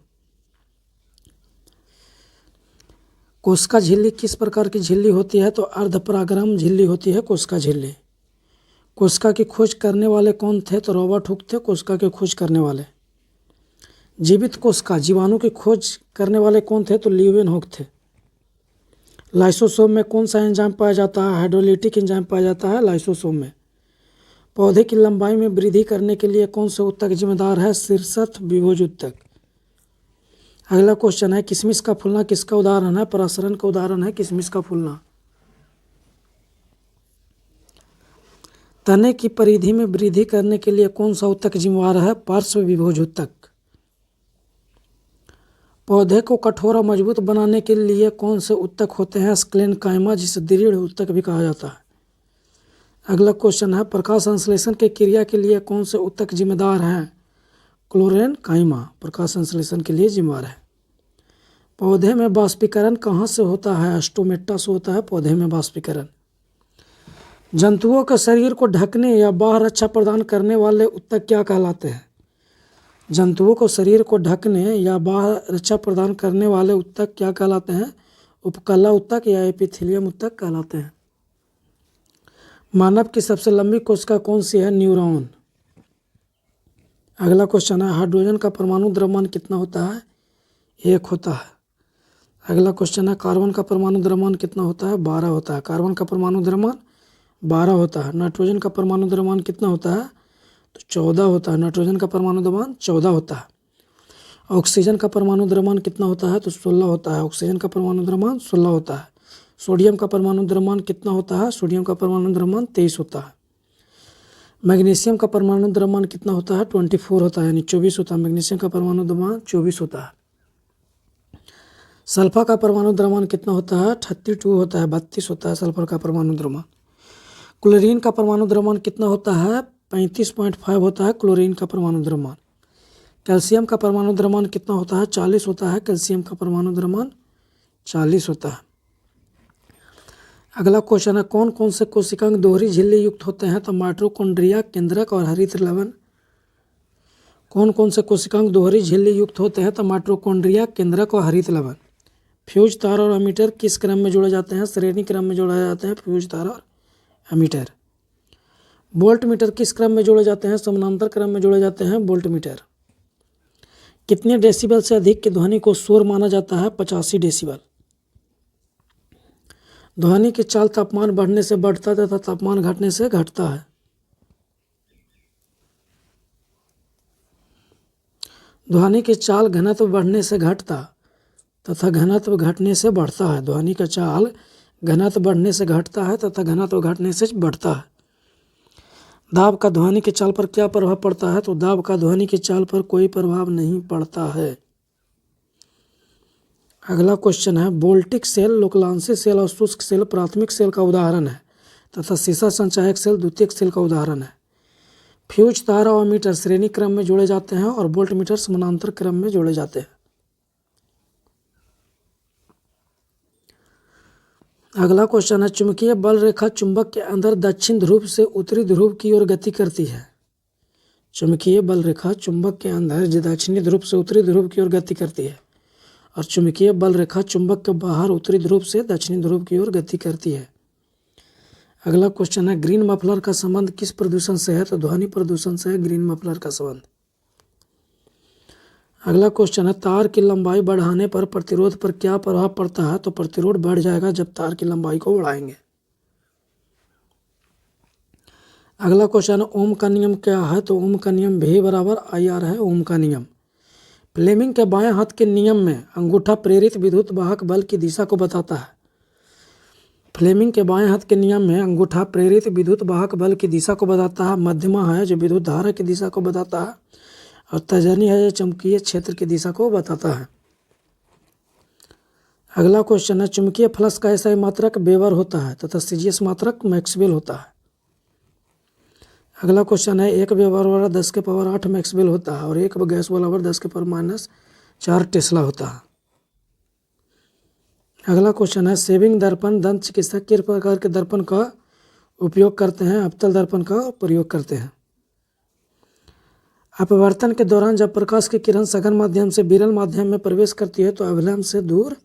कोशिका झिल्ली किस प्रकार की झिल्ली होती है? तो अर्धपरागरम झिल्ली होती है कोशिका झिल्ली। कोशिका की खोज करने वाले कौन थे? तो रॉबर्ट हुक थे कोशिका की खोज करने वाले। जीवित कोशिका जीवाणु की खोज करने वाले कौन थे? तो ल्यूवेनहॉक थे। लाइसोसोम में कौन सा एंजाइम पाया जाता है? हाइड्रोलिटिक एंजाइम पाया जाता है लाइसोसोम में। पौधे की लंबाई में वृद्धि करने के लिए कौन सा ऊतक जिम्मेदार है? शीर्षस्थ विभोज ऊतक। अगला क्वेश्चन है, किशमिश का फूलना किसका उदाहरण है? परासरण का उदाहरण है किशमिश का फूलना। तने की परिधि में वृद्धि करने के लिए कौन सा ऊतक जिम्मेदार है? पार्श्व विभोज ऊतक। पौधे को कठोर और मजबूत बनाने के लिए कौन से ऊतक होते हैं? स्क्लेनकाइमा, जिसे दृढ़ ऊतक भी कहा जाता है। अगला क्वेश्चन है, प्रकाश संश्लेषण की क्रिया के लिए कौन से ऊतक जिम्मेदार हैं? क्लोरेनकाइमा प्रकाश संश्लेषण के लिए जिम्मेदार है। पौधे में वाष्पीकरण कहाँ से होता है? स्टोमेटा से होता है पौधे में वाष्पीकरण। जंतुओं के शरीर को ढकने या बाह्य रक्षा प्रदान करने वाले ऊतक क्या कहलाते हैं? जंतुओं को शरीर को ढकने या बाह्य रक्षा प्रदान करने वाले ऊतक क्या कहलाते हैं? उपकला ऊतक या एपिथेलियम ऊतक कहलाते हैं। मानव की सबसे लंबी कोशिका कौन सी है? न्यूरॉन। अगला क्वेश्चन है, हाइड्रोजन का परमाणु द्रव्यमान कितना होता है? 1 होता है। अगला क्वेश्चन है, कार्बन का परमाणु द्रव्यमान कितना होता है? 12 होता है। कार्बन का परमाणु द्रव्यमान 12 होता है। नाइट्रोजन का परमाणु द्रव्यमान कितना होता है? तो 14 होता है। नाइट्रोजन का परमाणु द्रव्यमान 14 होता है। ऑक्सीजन का परमाणु द्रव्यमान कितना होता है? तो 16 होता है। ऑक्सीजन का परमाणु द्रव्यमान 16 होता है। सोडियम का परमाणु द्रव्यमान कितना होता है? सोडियम का परमाणु द्रव्यमान 23 होता है। मैग्नीशियम का परमाणु द्रव्यमान कितना होता है? 24 होता है, यानी 24 होता है। मैग्नीशियम का परमाणु द्रव्यमान 24 होता है। सल्फर का परमाणु द्रव्यमान कितना होता है? 32 होता है, 32 होता है सल्फर का परमाणु द्रव्यमान। क्लोरीन का परमाणु द्रव्यमान कितना होता है? 35.5 होता है क्लोरीन का परमाणु द्रव्यमान। कैल्शियम का परमाणु द्रव्यमान कितना होता है? 40 होता है। कैल्शियम का परमाणु द्रव्यमान 40 होता है। अगला क्वेश्चन है, कौन कौन से कोशिकांग दोहरी झिल्ली युक्त होते हैं? तो माइटोकॉन्ड्रिया, केंद्रक और हरित लवण। कौन कौन से कोशिकांग दोहरी झिल्ली युक्त होते हैं? तो माइटोकॉन्ड्रिया, केंद्रक और हरित लवण। फ्यूज तार और एमीटर किस क्रम में जोड़े जाते हैं? श्रेणी क्रम में जोड़े जाते हैं फ्यूज तार और एमीटर। वोल्ट मीटर किस क्रम में जोड़े जाते हैं? समानांतर क्रम में जोड़े जाते हैं वोल्ट मीटर। कितने डेसिबल से अधिक की ध्वनि को शोर माना जाता है? 85 डेसिबल। ध्वनि की चाल तापमान बढ़ने से बढ़ता है तथा तापमान घटने से घटता है। ध्वनि की चाल घनत्व बढ़ने से घटता तथा घनत्व घटने से बढ़ता है। ध्वनि का चाल घनत्व बढ़ने से घटता है तथा घनत्व घटने से बढ़ता है। दाब का ध्वनि की चाल पर क्या प्रभाव पड़ता है? तो दाब का ध्वनि की चाल पर कोई प्रभाव नहीं पड़ता है। अगला क्वेश्चन है, वोल्टिक सेल, लोकलांसी सेल और शुष्क सेल प्राथमिक सेल का उदाहरण है तथा सीसा संचायक सेल द्वितीयक सेल का उदाहरण है। फ्यूज तार और मीटर श्रेणी क्रम में जोड़े जाते हैं और वोल्ट मीटर समानांतर क्रम में जोड़े जाते हैं। अगला क्वेश्चन है, चुंबकीय बल रेखा चुंबक के अंदर दक्षिण ध्रुव से उत्तरी ध्रुव की ओर गति करती है। चुंबकीय बल रेखा चुंबक के अंदर दक्षिणी ध्रुव से उत्तरी ध्रुव की ओर गति करती है और चुंबकीय बल रेखा चुंबक के बाहर उत्तरी ध्रुव से दक्षिणी ध्रुव की ओर गति करती है। अगला क्वेश्चन है, ग्रीन मफलर का संबंध किस प्रदूषण से है? तो ध्वनि प्रदूषण से है ग्रीन मफलर का संबंध। अगला क्वेश्चन है, तार की लंबाई बढ़ाने पर प्रतिरोध पर क्या प्रभाव पड़ता है? तो प्रतिरोध बढ़ जाएगा जब तार की लंबाई को बढ़ाएंगे। अगला क्वेश्चन है, ओम का नियम क्या है? तो ओम का नियम V बराबर IR है ओम का नियम। फ्लेमिंग के बाएं हाथ के नियम में अंगूठा प्रेरित विद्युत वाहक बल की दिशा को बताता है। फ्लेमिंग के बाएं हाथ के नियम में अंगूठा प्रेरित विद्युत वाहक बल की दिशा को बताता है। मध्यमा है जो विद्युत धारा की दिशा को बताता है और तर्जनी है जो चुंबकीय क्षेत्र की दिशा को बताता है। अगला क्वेश्चन है, चुंबकीय फ्लक्स का एसआई मात्रक वेबर होता है तथा सीजीएस मात्रक मैक्सवेल होता है। अगला क्वेश्चन है, एक वेबर वाला 10 के पावर 8 मैक्सवेल होता है और एक गैस वाला 10 के पावर -4 टेस्ला होता है। अगला क्वेश्चन है, सेविंग दर्पण दंत चिकित्सक किस प्रकार के दर्पण का उपयोग करते हैं? अवतल दर्पण का प्रयोग करते हैं। अपवर्तन के दौरान जब प्रकाश की किरण सघन माध्यम से विरल माध्यम में प्रवेश करती है तो अभिलंब से दूर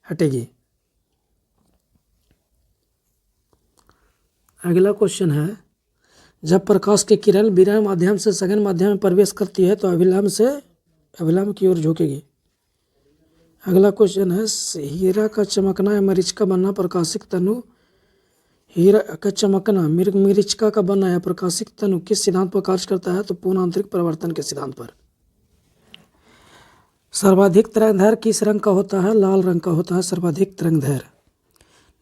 हटेगी। अगला क्वेश्चन है, जब प्रकाश की किरण विरल माध्यम से सघन माध्यम में प्रवेश करती है तो अभिलंब की ओर झुकेगी। अगला क्वेश्चन है, हीरा का चमकना या मरीचिका बनना प्रकाशिक तनु हीरा का चमकना मरीचिका का बनना या प्रकाशिक तनु किस सिद्धांत पर कार्य करता है? तो पूर्ण आंतरिक परिवर्तन के सिद्धांत पर। सर्वाधिक तरंगदैर्घ्य किस रंग का होता है? लाल रंग का होता है सर्वाधिक तरंगदैर्घ्य।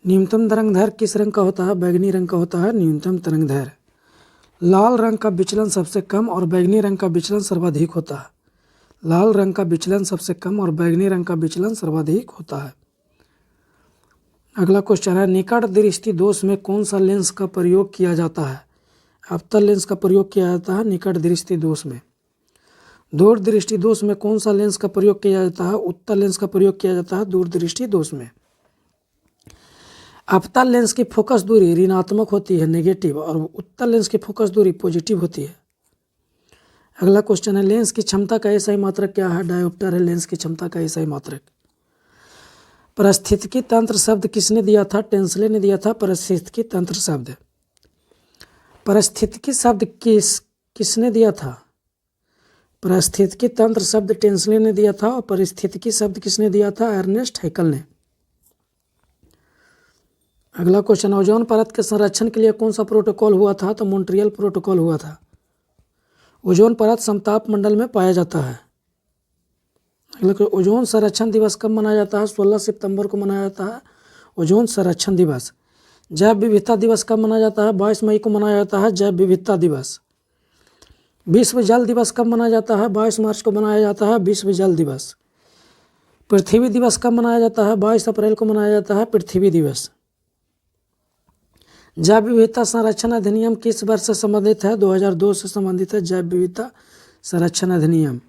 न्यूनतम तरंगदैर्घ्य किस रंग का होता है? बैगनी रंग का होता है न्यूनतम तरंगदैर्घ्य। लाल रंग का विचलन सबसे कम और बैगनी रंग का विचलन सर्वाधिक होता है। लाल रंग का विचलन सबसे कम और बैगनी रंग का विचलन सर्वाधिक होता है। अगला क्वेश्चन है, निकट दृष्टि दोष में कौन सा लेंस का प्रयोग किया जाता है? अवतल लेंस का प्रयोग किया जाता है निकट दृष्टि दोष में। दूर दृष्टि दोष में कौन सा लेंस का प्रयोग किया जाता है? उत्तल लेंस का प्रयोग किया जाता है दूर दृष्टि दोष में। अवतल लेंस की फोकस दूरी ऋणात्मक होती है नेगेटिव और उत्तल लेंस की फोकस दूरी पॉजिटिव होती है। अगला क्वेश्चन है, लेंस की क्षमता का एसआई मात्रक क्या है? डायोप्टर है लेंस की क्षमता का एसआई मात्रक। परिस्थितिकी तंत्र शब्द किसने दिया था? टेंसले ने दिया था परिस्थितिकी तंत्र शब्द। परिस्थितिकी शब्द किसने दिया था? परिस्थितिकी तंत्र शब्द टेंसले ने दिया था और परिस्थितिकी शब्द किसने दिया था? अर्नेस्ट हैकल ने। अगला क्वेश्चन, ओजोन परत के संरक्षण के लिए कौन सा प्रोटोकॉल हुआ था? तो मॉन्ट्रियल प्रोटोकॉल हुआ था। ओजोन परत समताप मंडल में पाया जाता है। अगला ओजोन संरक्षण दिवस कब मनाया जाता है? 16 सितंबर को मनाया जाता है ओजोन संरक्षण दिवस। जैव विविधता दिवस कब मनाया जाता है? 22 मई को मनाया जाता है जैव विविधता दिवस। विश्व जल दिवस कब मनाया जाता है? 22 मार्च को मनाया जाता है विश्व जल दिवस। पृथ्वी दिवस कब मनाया जाता है? 22 अप्रैल को मनाया जाता है पृथ्वी दिवस। जैव विविधता संरक्षण अधिनियम किस वर्ष से संबंधित है? 2002 से संबंधित है जैव विविधता संरक्षण अधिनियम।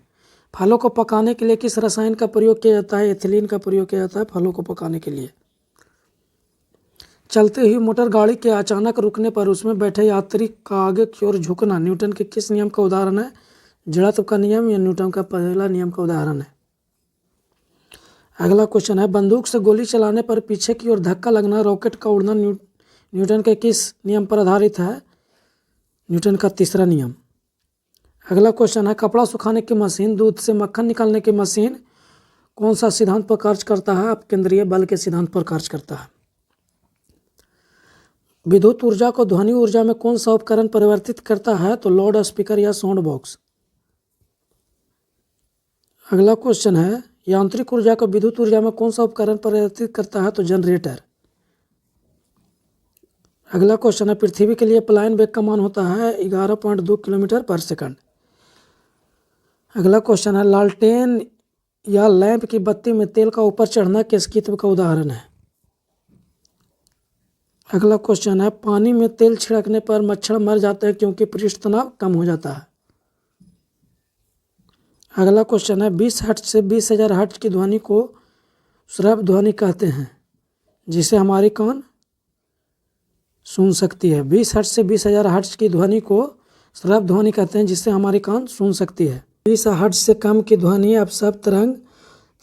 फलों को पकाने के लिए किस रसायन का प्रयोग किया जाता है? एथिलीन का प्रयोग किया जाता है फलों को पकाने के लिए। चलती हुई मोटर गाड़ी के अचानक रुकने पर उसमें बैठे यात्री का आगे की ओर झुकना न्यूटन के किस नियम का उदाहरण है? जड़त्व का नियम या न्यूटन का पहला नियम का उदाहरण है। अगला क्वेश्चन है, बंदूक से गोली चलाने पर पीछे की ओर धक्का लगना रॉकेट का उड़ना न्यूटन के किस नियम पर आधारित है? न्यूटन का तीसरा नियम। अगला क्वेश्चन है, कपड़ा सुखाने की मशीन, दूध से मक्खन निकालने की मशीन कौन सा सिद्धांत पर कार्य करता है? अपकेंद्रीय बल के सिद्धांत पर कार्य करता है। विद्युत ऊर्जा को ध्वनि ऊर्जा में कौन सा उपकरण परिवर्तित करता है? तो लाउड स्पीकर या साउंड बॉक्स। अगला क्वेश्चन है, यांत्रिक ऊर्जा को विद्युत ऊर्जा में कौन सा उपकरण परिवर्तित करता है? तो जनरेटर। अगला क्वेश्चन है, पृथ्वी के लिए पलायन वेग का मान होता है 11.2 किलोमीटर पर सेकंड। अगला क्वेश्चन है, लालटेन या लैंप की बत्ती में तेल का ऊपर चढ़ना किस कीत्व का उदाहरण है? अगला क्वेश्चन है, पानी में तेल छिड़कने पर मच्छर मर जाते हैं क्योंकि पृष्ठ तनाव कम हो जाता है। अगला क्वेश्चन है, 20 हर्ट्ज से 20,000 हर्ट्ज की ध्वनि को श्रव्य ध्वनि कहते हैं जिसे हमारी कान सुन सकती है। 20 हर्ट्ज से 20,000 हर्ट्ज की ध्वनि को श्रव्य ध्वनि कहते हैं जिससे हमारी कान सुन सकती है। 20 हर्ट्ज से कम की ध्वनि अपश्रव्य तरंग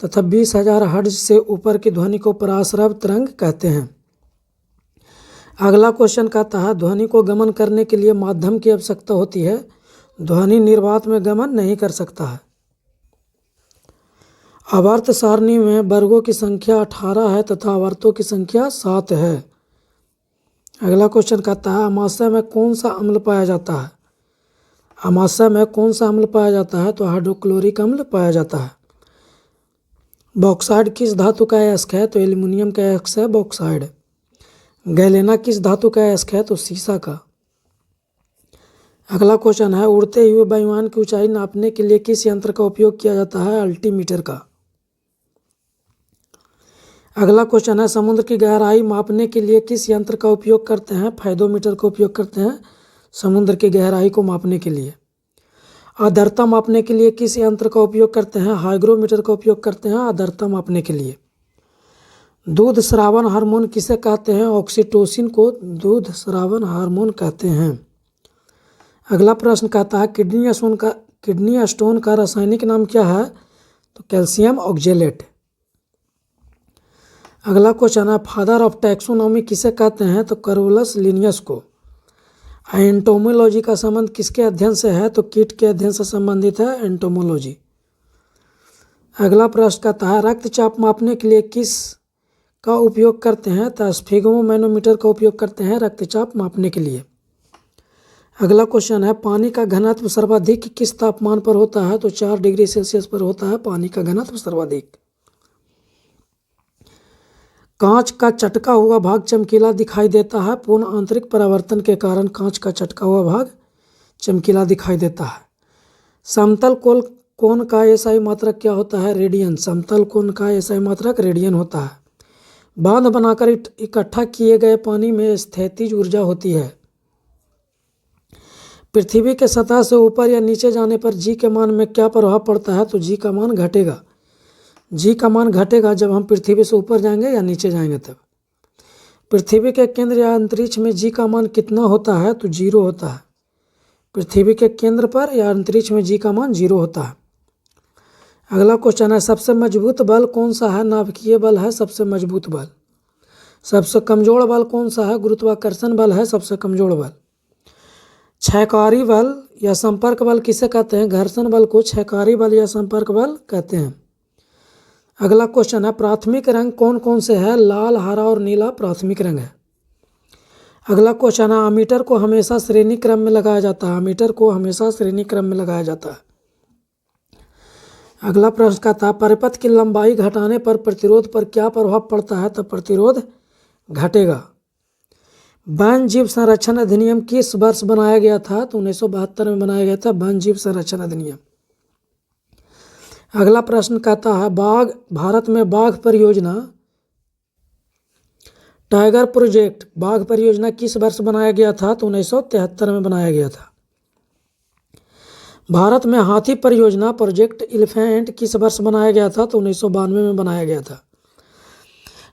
तथा 20,000 हर्ट्ज से ऊपर की ध्वनि को पराश्रव्य तरंग कहते हैं। अगला क्वेश्चन कहता है, ध्वनि को गमन करने के लिए माध्यम की आवश्यकता होती है, ध्वनि निर्वात में गमन नहीं कर सकता है। आवर्त सारणी में वर्गों की संख्या 18 है तथा आवर्तों की संख्या 7 है। अगला क्वेश्चन कहता है, अमाशय में कौन सा अम्ल पाया जाता है? अमाशय में कौन सा अम्ल पाया जाता है? तो हाइड्रोक्लोरिक अम्ल पाया जाता है। बॉक्साइड किस धातु का अयस्क है? तो एल्यूमिनियम का अयस्क है बॉक्साइड। गैलेना किस धातु का अयस्क है? तो सीसा का। अगला क्वेश्चन है, उड़ते हुए वायुयान की ऊंचाई नापने के लिए किस यंत्र का उपयोग किया जाता है? अल्टीमीटर का। अगला क्वेश्चन है, समुद्र की गहराई मापने के लिए किस यंत्र का उपयोग करते हैं? फाइडोमीटर का उपयोग करते हैं समुद्र की गहराई को मापने के लिए। आर्द्रता मापने के लिए किस यंत्र का उपयोग करते हैं? हाइग्रोमीटर का उपयोग करते हैं आर्द्रता मापने के लिए। दूध स्रावन हार्मोन किसे कहते हैं? ऑक्सीटोसिन को दूध स्रावन हार्मोन कहते हैं। अगला प्रश्न कहता है, किडनी स्टोन का रासायनिक नाम क्या है? तो कैल्शियम ऑक्जेलेट। अगला क्वेश्चन है, फादर ऑफ टैक्सोनॉमी किसे कहते हैं? तो कैरोलस लिनियस को। एंटोमोलॉजी का संबंध किसके अध्ययन से है? तो कीट के अध्ययन से संबंधित है एंटोमोलॉजी। अगला प्रश्न कहता है, रक्तचाप मापने के लिए किस का उपयोग करते हैं? तो स्फिग्मोमैनोमीटर का उपयोग करते हैं रक्तचाप मापने के लिए। अगला क्वेश्चन है, पानी का घनत्व सर्वाधिक किस तापमान पर होता है? तो 4 डिग्री सेल्सियस पर होता है पानी का घनत्व सर्वाधिक। कांच का चटका हुआ भाग चमकीला दिखाई देता है पूर्ण आंतरिक परावर्तन के कारण कांच का चटका हुआ भाग चमकीला दिखाई देता है। समतल कोण का एसआई मात्रक क्या होता है? रेडियन। समतल कोण का एसआई मात्रक रेडियन होता है। बांध बनाकर इकट्ठा किए गए पानी में स्थितिज ऊर्जा होती है। पृथ्वी के सतह से ऊपर या नीचे जाने पर जी के मान में क्या प्रभाव पड़ता है? तो जी का मान घटेगा। जी का मान घटेगा जब हम पृथ्वी से ऊपर जाएंगे या नीचे जाएंगे तब। पृथ्वी के केंद्र या अंतरिक्ष में जी का मान कितना होता है? तो 0 होता है। पृथ्वी के केंद्र पर या अंतरिक्ष में जी का मान 0 होता है। अगला क्वेश्चन है, सबसे मजबूत बल कौन सा है? नाभिकीय बल है सबसे मजबूत बल। सबसे कमजोर बल कौन सा है? गुरुत्वाकर्षण बल है सबसे कमजोर बल। क्षयकारी बल या संपर्क बल किसे कहते हैं? घर्षण बल को क्षयकारी बल या संपर्क बल कहते हैं। अगला क्वेश्चन है, प्राथमिक रंग कौन कौन से है? लाल, हरा और नीला प्राथमिक रंग है। अगला क्वेश्चन है, अमीटर को हमेशा श्रेणी क्रम में लगाया जाता है। अमीटर को हमेशा श्रेणी क्रम में लगाया जाता है। अगला प्रश्न का था परिपथ की लंबाई घटाने पर प्रतिरोध पर क्या प्रभाव पड़ता है, तो प्रतिरोध घटेगा। वन जीव संरक्षण अधिनियम किस वर्ष बनाया गया था, तो 1972 में बनाया गया था वन जीव संरक्षण अधिनियम। अगला प्रश्न कहता है भारत में बाघ परियोजना टाइगर प्रोजेक्ट बाघ परियोजना किस वर्ष बनाया गया था, तो 1973 में बनाया गया था। भारत में हाथी परियोजना प्रोजेक्ट एलिफेंट किस वर्ष बनाया गया था, तो 1992 में बनाया गया था।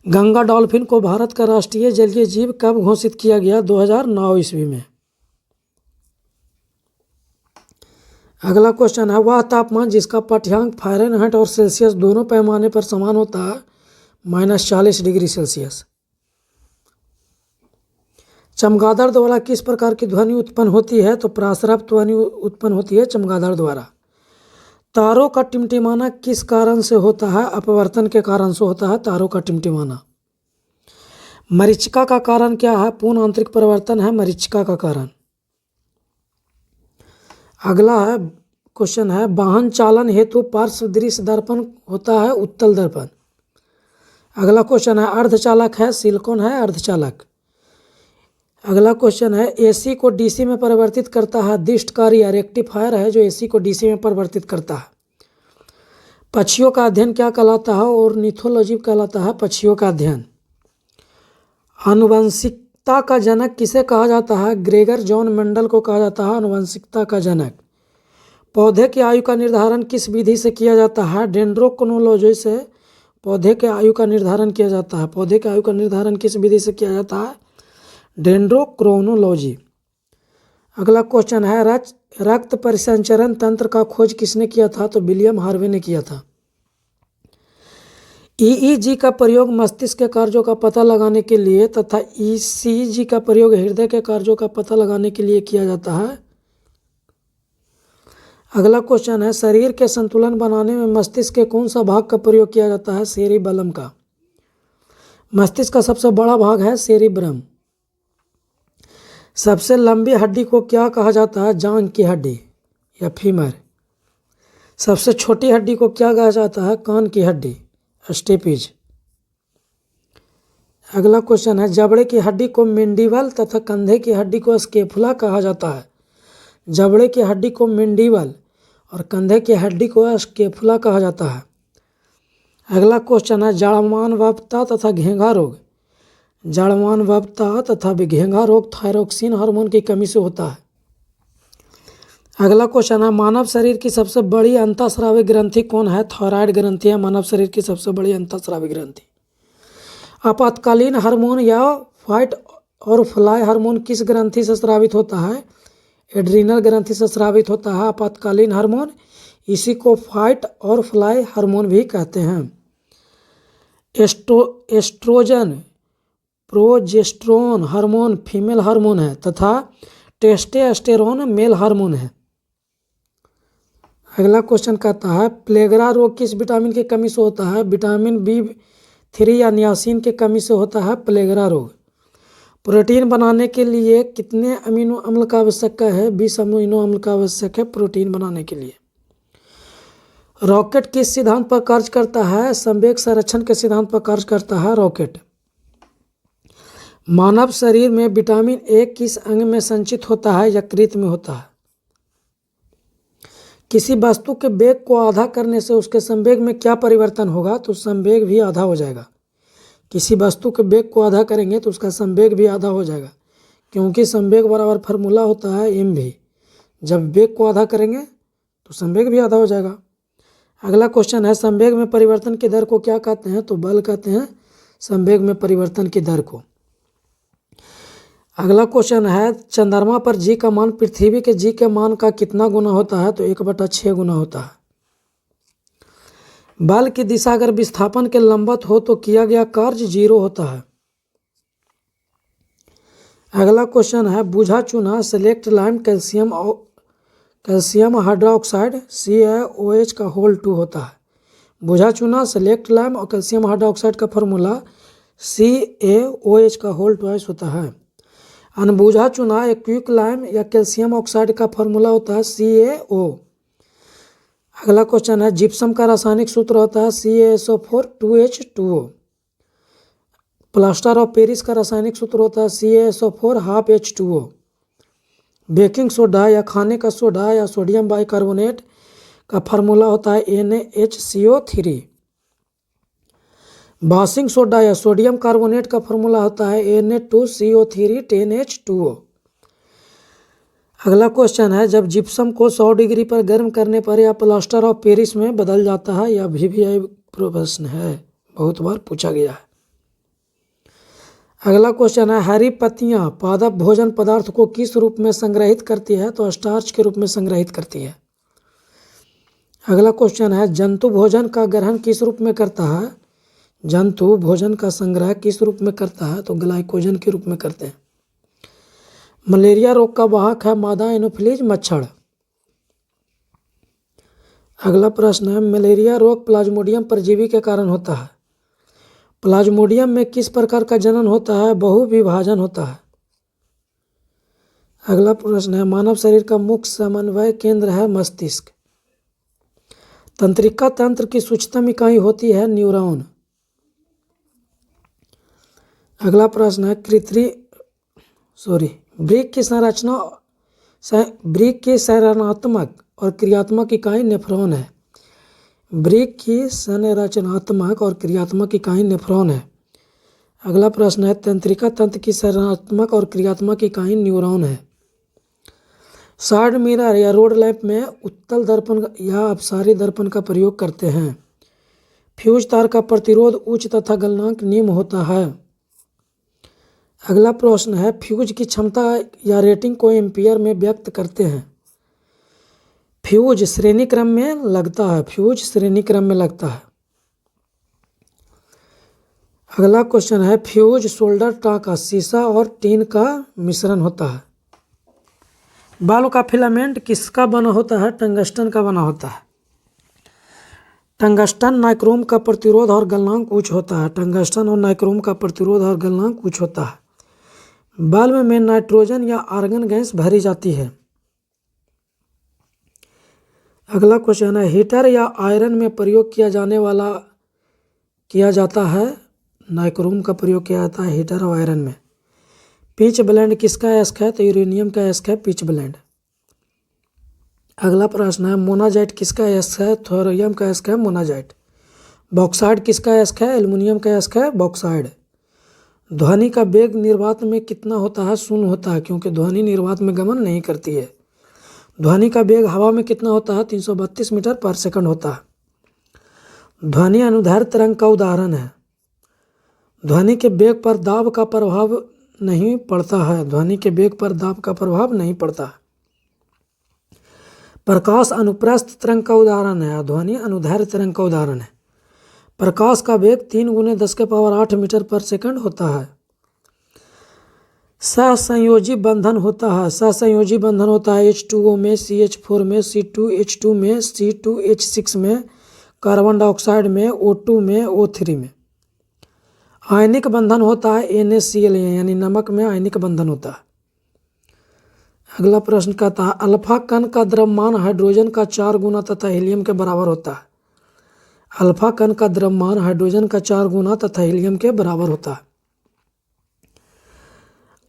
गंगा डॉल्फिन को भारत का राष्ट्रीय जलीय जीव कब घोषित किया गया, 2009 ईस्वी में। अगला क्वेश्चन है वह तापमान जिसका पाठ्यांक फ़ारेनहाइट और सेल्सियस दोनों पैमाने पर समान होता है -40 डिग्री सेल्सियस। चमगादड़ द्वारा किस प्रकार की ध्वनि उत्पन्न होती है, तो प्रासरप ध्वनि उत्पन्न होती है चमगादड़ द्वारा। तारों का टिमटिमाना किस कारण से होता है, अपवर्तन के कारण से होता है तारों का टिमटिमाना। मरीचिका का कारण क्या है, पूर्ण आंतरिक परिवर्तन है मरीचिका का कारण। अगला है क्वेश्चन है वाहन चालन हेतु पार्श्व दृश्य दर्पण होता है उत्तल दर्पण। अगला क्वेश्चन है अर्धचालक है सिलिकॉन है अर्धचालक। अगला क्वेश्चन है एसी को डीसी में परिवर्तित करता है दिष्टकारी या रेक्टिफायर है जो एसी को डीसी में परिवर्तित करता है। पक्षियों का अध्ययन क्या कहलाता है, ऑर्निथोलॉजी कहलाता है पक्षियों का अध्ययन। आनुवंशिकता का जनक किसे कहा जाता है, ग्रेगर जॉन मेंडल को कहा जाता है आनुवंशिकता का जनक। पौधे की आयु का निर्धारण किस विधि से किया जाता है, डेंड्रोक्रोनोलॉजी से पौधे के आयु का निर्धारण किया जाता है। पौधे के आयु का निर्धारण किस विधि से किया जाता है, डेंड्रोक्रोनोलॉजी। अगला क्वेश्चन है रक्त परिसंचरण तंत्र का खोज किसने किया था, तो विलियम हार्वे ने किया था। ईईजी का प्रयोग मस्तिष्क के कार्यों का पता लगाने के लिए तथा ईसीजी का प्रयोग हृदय के कार्यों का पता लगाने के लिए किया जाता है। अगला क्वेश्चन है शरीर के संतुलन बनाने में मस्तिष्क के कौन सा भाग का प्रयोग किया जाता है, सेरिबैलम का। मस्तिष्क का सबसे बड़ा भाग है सेरिब्रम। सबसे लंबी हड्डी को क्या कहा जाता है, जांघ की हड्डी या फीमर। सबसे छोटी हड्डी को क्या कहा जाता है, कान की हड्डी स्टेपिज। अगला क्वेश्चन है जबड़े की हड्डी को मेंडिबल तथा कंधे की हड्डी को स्केपुला कहा जाता है। जबड़े की हड्डी को मेंडिबल और कंधे की हड्डी को स्केपुला कहा जाता है। अगला क्वेश्चन है जाड़मान वपता तथा घेंघा रोग। जाड़मान वपता तथा घेंघा रोग थायरोक्सिन हार्मोन की कमी से होता है। अगला क्वेश्चन है मानव शरीर की सबसे बड़ी अंतःस्रावी ग्रंथि कौन है, थायराइड ग्रंथि है मानव शरीर की सबसे बड़ी अंतःस्रावी ग्रंथि। आपातकालीन हार्मोन या फाइट और फ्लाई हार्मोन किस ग्रंथि से स्रावित होता है, एड्रीनल ग्रंथि से स्रावित होता है आपातकालीन हार्मोन। इसी को फाइट और फ्लाई हार्मोन भी कहते हैं। Estrogen progesterone hormone female hormone है तथा टेस्टोस्टेरोन मेल हार्मोन है। अगला क्वेश्चन कहता है प्लेगरा रोग किस विटामिन की कमी से होता है, विटामिन B3 या नियासिन की कमी से होता है प्लेगरा रोग। प्रोटीन बनाने के लिए कितने अमीनो अम्ल का आवश्यक है, 20 अमीनो अम्ल का आवश्यक है प्रोटीन बनाने के लिए। रॉकेट किस सिद्धांत पर कार्य करता है, संवेग संरक्षण के सिद्धांत पर कार्य करता है रॉकेट। मानव शरीर में विटामिन ए किस अंग में संचित होता है, यकृत में होता है। किसी वस्तु के वेग को आधा करने से उसके संवेग में क्या परिवर्तन होगा, तो संवेग भी आधा हो जाएगा। किसी वस्तु के वेग को आधा करेंगे तो उसका संवेग भी आधा हो जाएगा, क्योंकि संवेग बराबर फार्मूला होता है mv। जब वेग को आधा करेंगे तो संवेग भी आधा हो जाएगा। अगला क्वेश्चन है संवेग में परिवर्तन की दर को क्या कहते हैं, तो बल कहते हैं संवेग में परिवर्तन की दर को। अगला क्वेश्चन है चंद्रमा पर जी का मान पृथ्वी के जी के मान का कितना गुना होता है, तो 1/6 गुना होता है। बल की दिशा अगर विस्थापन के लंबवत हो तो किया गया कार्य 0 होता है। अगला क्वेश्चन है बूझा चूना select lime calcium hydroxide CaOH का होल 2 होता है। बूझा चूना सेलेक्ट लाइम और कैल्शियम हाइड्रोक्साइड का फॉर्मूला CaOH का होल 2 होता है। अनबूझा चूना एक्विक लाइम या कैल्शियम ऑक्साइड का फॉर्मूला होता है CaO। अगला क्वेश्चन है जिप्सम का रासायनिक सूत्र होता है CaSO4 2H2O। Plaster of Paris का रासायनिक सूत्र होता है CaSO4 half H2O। Baking soda या खाने का सोडा या सोडियम बाइकार्बोनेट का फार्मूला होता है NaHCO3। वॉशिंग सोडा या सोडियम कार्बोनेट का फार्मूला होता है Na2CO3 10H2O। अगला क्वेश्चन है जब जिप्सम को 100 डिग्री पर गर्म करने पर यह प्लास्टर ऑफ पेरिस में बदल जाता है। यह VVI प्रश्न है, बहुत बार पूछा गया है। अगला क्वेश्चन है हरी पत्तियां पादप भोजन पदार्थ को किस रूप में संग्रहित करती है? तो स्टार्च के रूप में संग्रहित करती है। अगला क्वेश्चन है जंतु भोजन का ग्रहण किस रूप में करता है? जंतु भोजन का संग्रह किस रूप में करता है? तो ग्लाइकोजन के रूप में करते हैं। मलेरिया रोग का वाहक है मादा एनोफिलीज मच्छर। अगला प्रश्न है मलेरिया रोग प्लाज्मोडियम परजीवी के कारण होता है। प्लाज्मोडियम में किस प्रकार का जनन होता है? बहुविभाजन होता है। अगला प्रश्न है मानव शरीर का मुख्य समन्वय केंद्र है मस्तिष्क। तंत्रिका तंत्र की सूक्ष्मतम इकाई होती है न्यूरॉन। अगला प्रश्न है ब्रिक की संरचनात्मक और क्रियात्मक इकाई नेफ्रॉन है। ब्रिक की संरचनात्मक और क्रियात्मक इकाई नेफ्रॉन है। अगला प्रश्न है तंत्रिका तंत्र की संरचनात्मक और क्रियात्मक इकाई न्यूरॉन है। साइड मिरर या रोड लैंप में उत्तल दर्पण या अपसारी दर्पण का प्रयोग करते हैं। फ्यूज तार का प्रतिरोध उच्च तथा गलनांक निम्न होता है। अगला प्रश्न है फ्यूज की क्षमता या रेटिंग को एम्पियर में व्यक्त करते हैं। फ्यूज श्रेणी क्रम में लगता है। फ्यूज श्रेणी क्रम में लगता है। अगला क्वेश्चन है फ्यूज सोल्डर टाँका शीशा और टीन का मिश्रण होता है। बालों का फिलामेंट किसका बना होता है? टंगस्टन का बना होता है। टंगस्टन नाइक्रोम का प्रतिरोध और गलनांक उच्च होता है। टंगस्टन और नाइक्रोम का प्रतिरोध और गलनांक उच्च होता है। बल्ब में नाइट्रोजन या आर्गन गैस भरी जाती है। अगला क्वेश्चन है हीटर या आयरन में प्रयोग किया जाता है। नाइक्रोम का प्रयोग किया जाता है हीटर और आयरन में। पिच ब्लेंड किसका एस्क है? तो यूरेनियम का एस्क है पिच ब्लेंड। अगला प्रश्न है मोनाजाइट किसका एस्क है? थोरियम का एस्क है मोनाजाइट। बॉक्साइड किसका एस्क है? एल्युमिनियम का एस्क है बॉक्साइड। ध्वनि का वेग निर्वात में कितना होता है? शून्य होता है, क्योंकि ध्वनि निर्वात में गमन नहीं करती है। ध्वनि का वेग हवा में कितना होता है? 332 मीटर पर सेकंड होता है। ध्वनि अनुदैर्ध्य तरंग का उदाहरण है। ध्वनि के वेग पर दाब का प्रभाव नहीं पड़ता है। ध्वनि के वेग पर दाब का प्रभाव नहीं पड़ता है। प्रकाश अनुप्रस्थ तरंग का उदाहरण है। ध्वनि अनुदैर्ध्य तरंग का उदाहरण है। प्रकाश का वेग 3 × 10⁸ मीटर पर सेकंड होता है। सहसंयोजी बंधन होता है। सहसंयोजी बंधन होता है H2O में, CH4 में, C2H2 में, C2H6 में, कार्बन डाइऑक्साइड में, O2 में, O3 में। आयनिक बंधन होता है NaCl यानी नमक में आयनिक बंधन होता है। अगला प्रश्न कहता है अल्फा कण का द्रव्यमान हाइड्रोजन का 4 गुना तथा हीलियम के बराबर होता है। अल्फा कण का द्रव्यमान हाइड्रोजन का 4 गुना तथा हीलियम के बराबर होता है।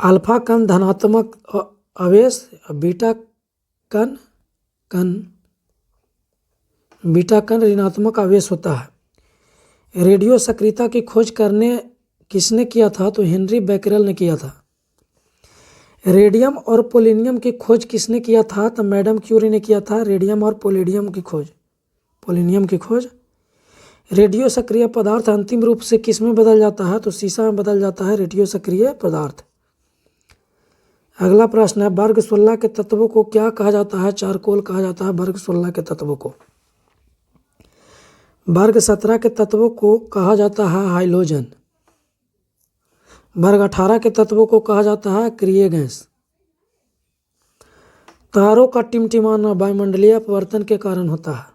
अल्फा कण धनात्मक आवेश, बीटा कण ऋणात्मक आवेश होता है। रेडियो सक्रियता की खोज किसने किया था? तो हेनरी बैकरेल ने किया था। रेडियम और पोलिनियम की खोज किसने किया था? तो मैडम क्यूरी ने किया था। रेडियम और पोलिनियम की खोज। रेडियो सक्रिय पदार्थ अंतिम रूप से किस में बदल जाता है? तो शीशा में बदल जाता है रेडियो सक्रिय पदार्थ। अगला प्रश्न है वर्ग 16 के तत्वों को क्या कहा जाता है? चारकोल कहा जाता है वर्ग 16 के तत्वों को। वर्ग 17 के तत्वों को कहा जाता है हाइलोजन। वर्ग 18 के तत्वों को कहा जाता है अक्रिय गैस। तारों का टिमटिमाना वायुमंडलीय अपवर्तन के कारण होता है।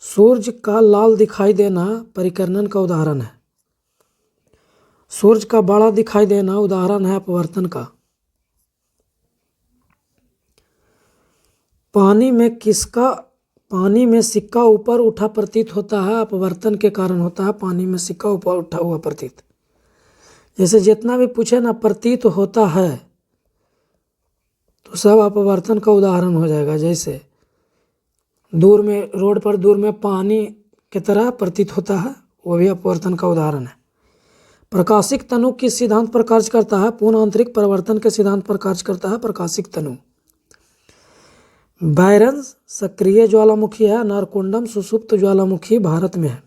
सूर्य का लाल दिखाई देना परिकर्णन का उदाहरण है। सूर्य का बड़ा दिखाई देना उदाहरण है अपवर्तन का। पानी में किसका पानी में सिक्का ऊपर उठा प्रतीत होता है, अपवर्तन के कारण होता है। पानी में सिक्का ऊपर उठा हुआ प्रतीत, जैसे जितना भी पूछे ना प्रतीत होता है तो सब अपवर्तन का उदाहरण हो जाएगा। जैसे दूर में, रोड पर दूर में पानी की तरह प्रतीत होता है, वो भी अपवर्तन का उदाहरण है। प्रकाशिक तनु किस सिद्धांत पर कार्य करता है? पूर्ण आंतरिक परिवर्तन के सिद्धांत पर कार्य करता है प्रकाशिक तनु। बैरन सक्रिय ज्वालामुखी है, नारकोंडम सुषुप्त ज्वालामुखी भारत में है।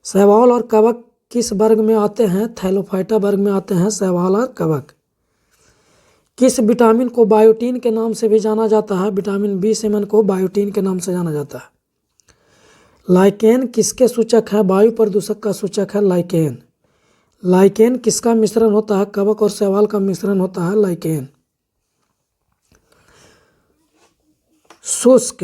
शैवाल और कवक किस वर्ग में आते हैं? थैलोफाइटा वर्ग में आते हैं शैवाल और कवक। किस विटामिन को बायोटीन के नाम से भी जाना जाता है? विटामिन B7 को बायोटीन के नाम से जाना जाता है। लाइकेन किसके सूचक है? वायु प्रदूषक का सूचक है लाइकेन। लाइकेन किसका मिश्रण होता है? कवक और शैवाल का मिश्रण होता है लाइकेन। शुष्क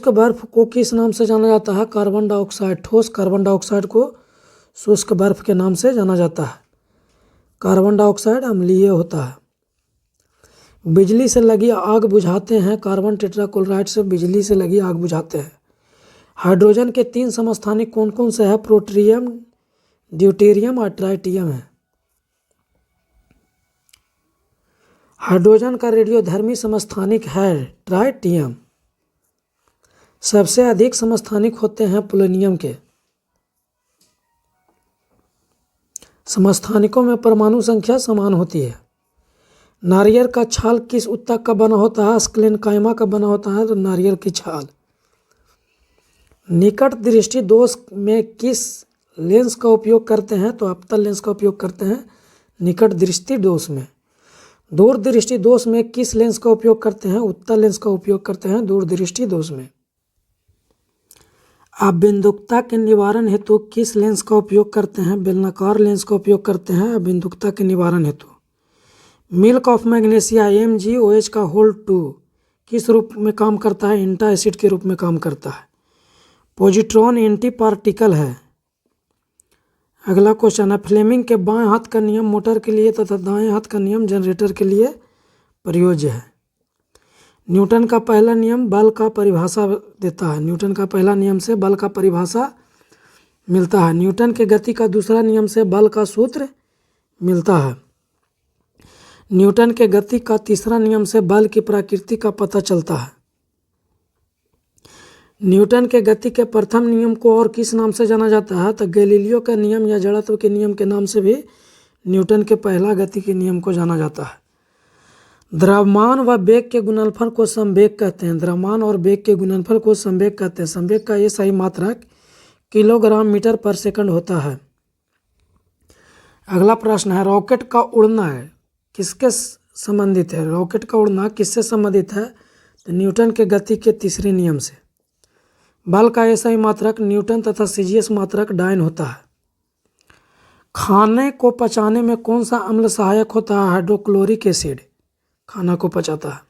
बर्फ को किस नाम से जाना जाता है? Carbon dioxide. ठोस कार्बन डाइऑक्साइड को शुष्क बर्फ के नाम से जाना जाता है। कार्बन डाइऑक्साइड अम्लीय होता है। बिजली से लगी आग बुझाते हैं, कार्बन टेट्राक्लोराइड से बिजली से लगी आग बुझाते हैं। हाइड्रोजन के 3 समस्थानिक कौन कौन से हैं? प्रोट्रियम, ड्यूटेरियम और ट्राइटियम है। हाइड्रोजन का रेडियोधर्मी समस्थानिक है ट्राइटियम। सबसे अधिक समस्थानिक होते हैं पोलोनियम के। समस्थानिकों में परमाणु संख्या समान होती है। नारियल का छाल किस उत्तक का बना होता है? स्क्लेनकाइमा का बना होता है नारियल की छाल। निकट दृष्टि दोष में किस लेंस का उपयोग करते हैं? तो अवतल लेंस का उपयोग करते हैं निकट दृष्टि दोष में। दूर दृष्टि दोष में किस लेंस का उपयोग करते हैं? उत्तल लेंस का उपयोग करते हैं दूर दृष्टि दोष में। आप बिंदुकता के निवारण हेतु किस लेंस का उपयोग करते हैं? बेलनाकार लेंस का उपयोग करते हैं बिंदुकता के निवारण हेतु। मिल्क ऑफ मैग्नीशिया MgOH का होल 2 किस रूप में काम करता है? इंटा एसिड के रूप में काम करता है। पॉजिट्रॉन एंटी पार्टिकल है। अगला क्वेश्चन है, फ्लेमिंग के बाएं हाथ का नियम मोटर के लिए तथा दाएं हाथ का नियम जनरेटर के लिए प्रयोज्य है। न्यूटन का पहला नियम बल का परिभाषा देता है। न्यूटन का पहला नियम से बल का परिभाषा मिलता है। न्यूटन के गति का दूसरा नियम से बल का सूत्र मिलता है। न्यूटन के गति का तीसरा नियम से बल की प्रकृति का पता चलता है। न्यूटन के गति के प्रथम नियम को और किस नाम से जाना जाता है? तो गैलीलियो का नियम या जड़त्व के नियम के नाम से भी न्यूटन के पहला गति के नियम को जाना जाता है। द्रव्यमान व वेग के गुणनफल को संवेग कहते हैं। द्रव्यमान और वेग के गुणनफल को संवेग कहते हैं। संवेग का ये सही मात्रक किलोग्राम मीटर पर सेकंड होता है। अगला प्रश्न है, रॉकेट का उड़ना है किसके संबंधित है? रॉकेट का उड़ना किससे संबंधित है? तो न्यूटन के गति के तीसरे नियम से। बल का ऐसा ही मात्रक न्यूटन तथा सीजीएस मात्रक डाइन होता है। खाने को पचाने में कौन सा अम्ल सहायक होता है? हाइड्रोक्लोरिक एसिड खाना को पचाता है।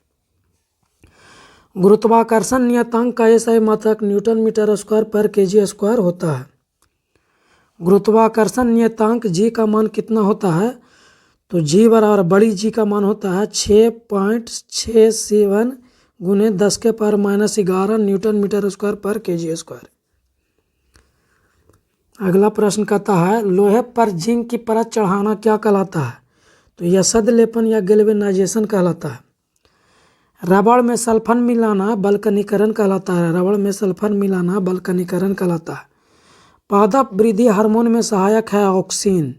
गुरुत्वाकर्षण नियतांक का ऐसा ही मात्रक न्यूटन मीटर स्क्वायर पर केजी स्क्वायर होता है। गुरुत्वाकर्षण नियतांक जी का मान कितना होता है? तो जी बराबर बड़ी जी का मान होता है 6.67 गुने 10 के पावर -11 न्यूटन मीटर स्क्वायर पर केजी स्क्वायर। अगला प्रश्न कहता है, लोहे पर जिंक की परत चढ़ाना क्या कहलाता है? तो यह सदलेपन या गैल्वेनाइजेशन कहलाता है। रबड़ में सल्फर मिलाना बल्कनीकरण कहलाता है। रबड़ में सल्फर मिलाना बल्कनीकरण कहलाता है। पौधा वृद्धि हार्मोन में सहायक है ऑक्सिन।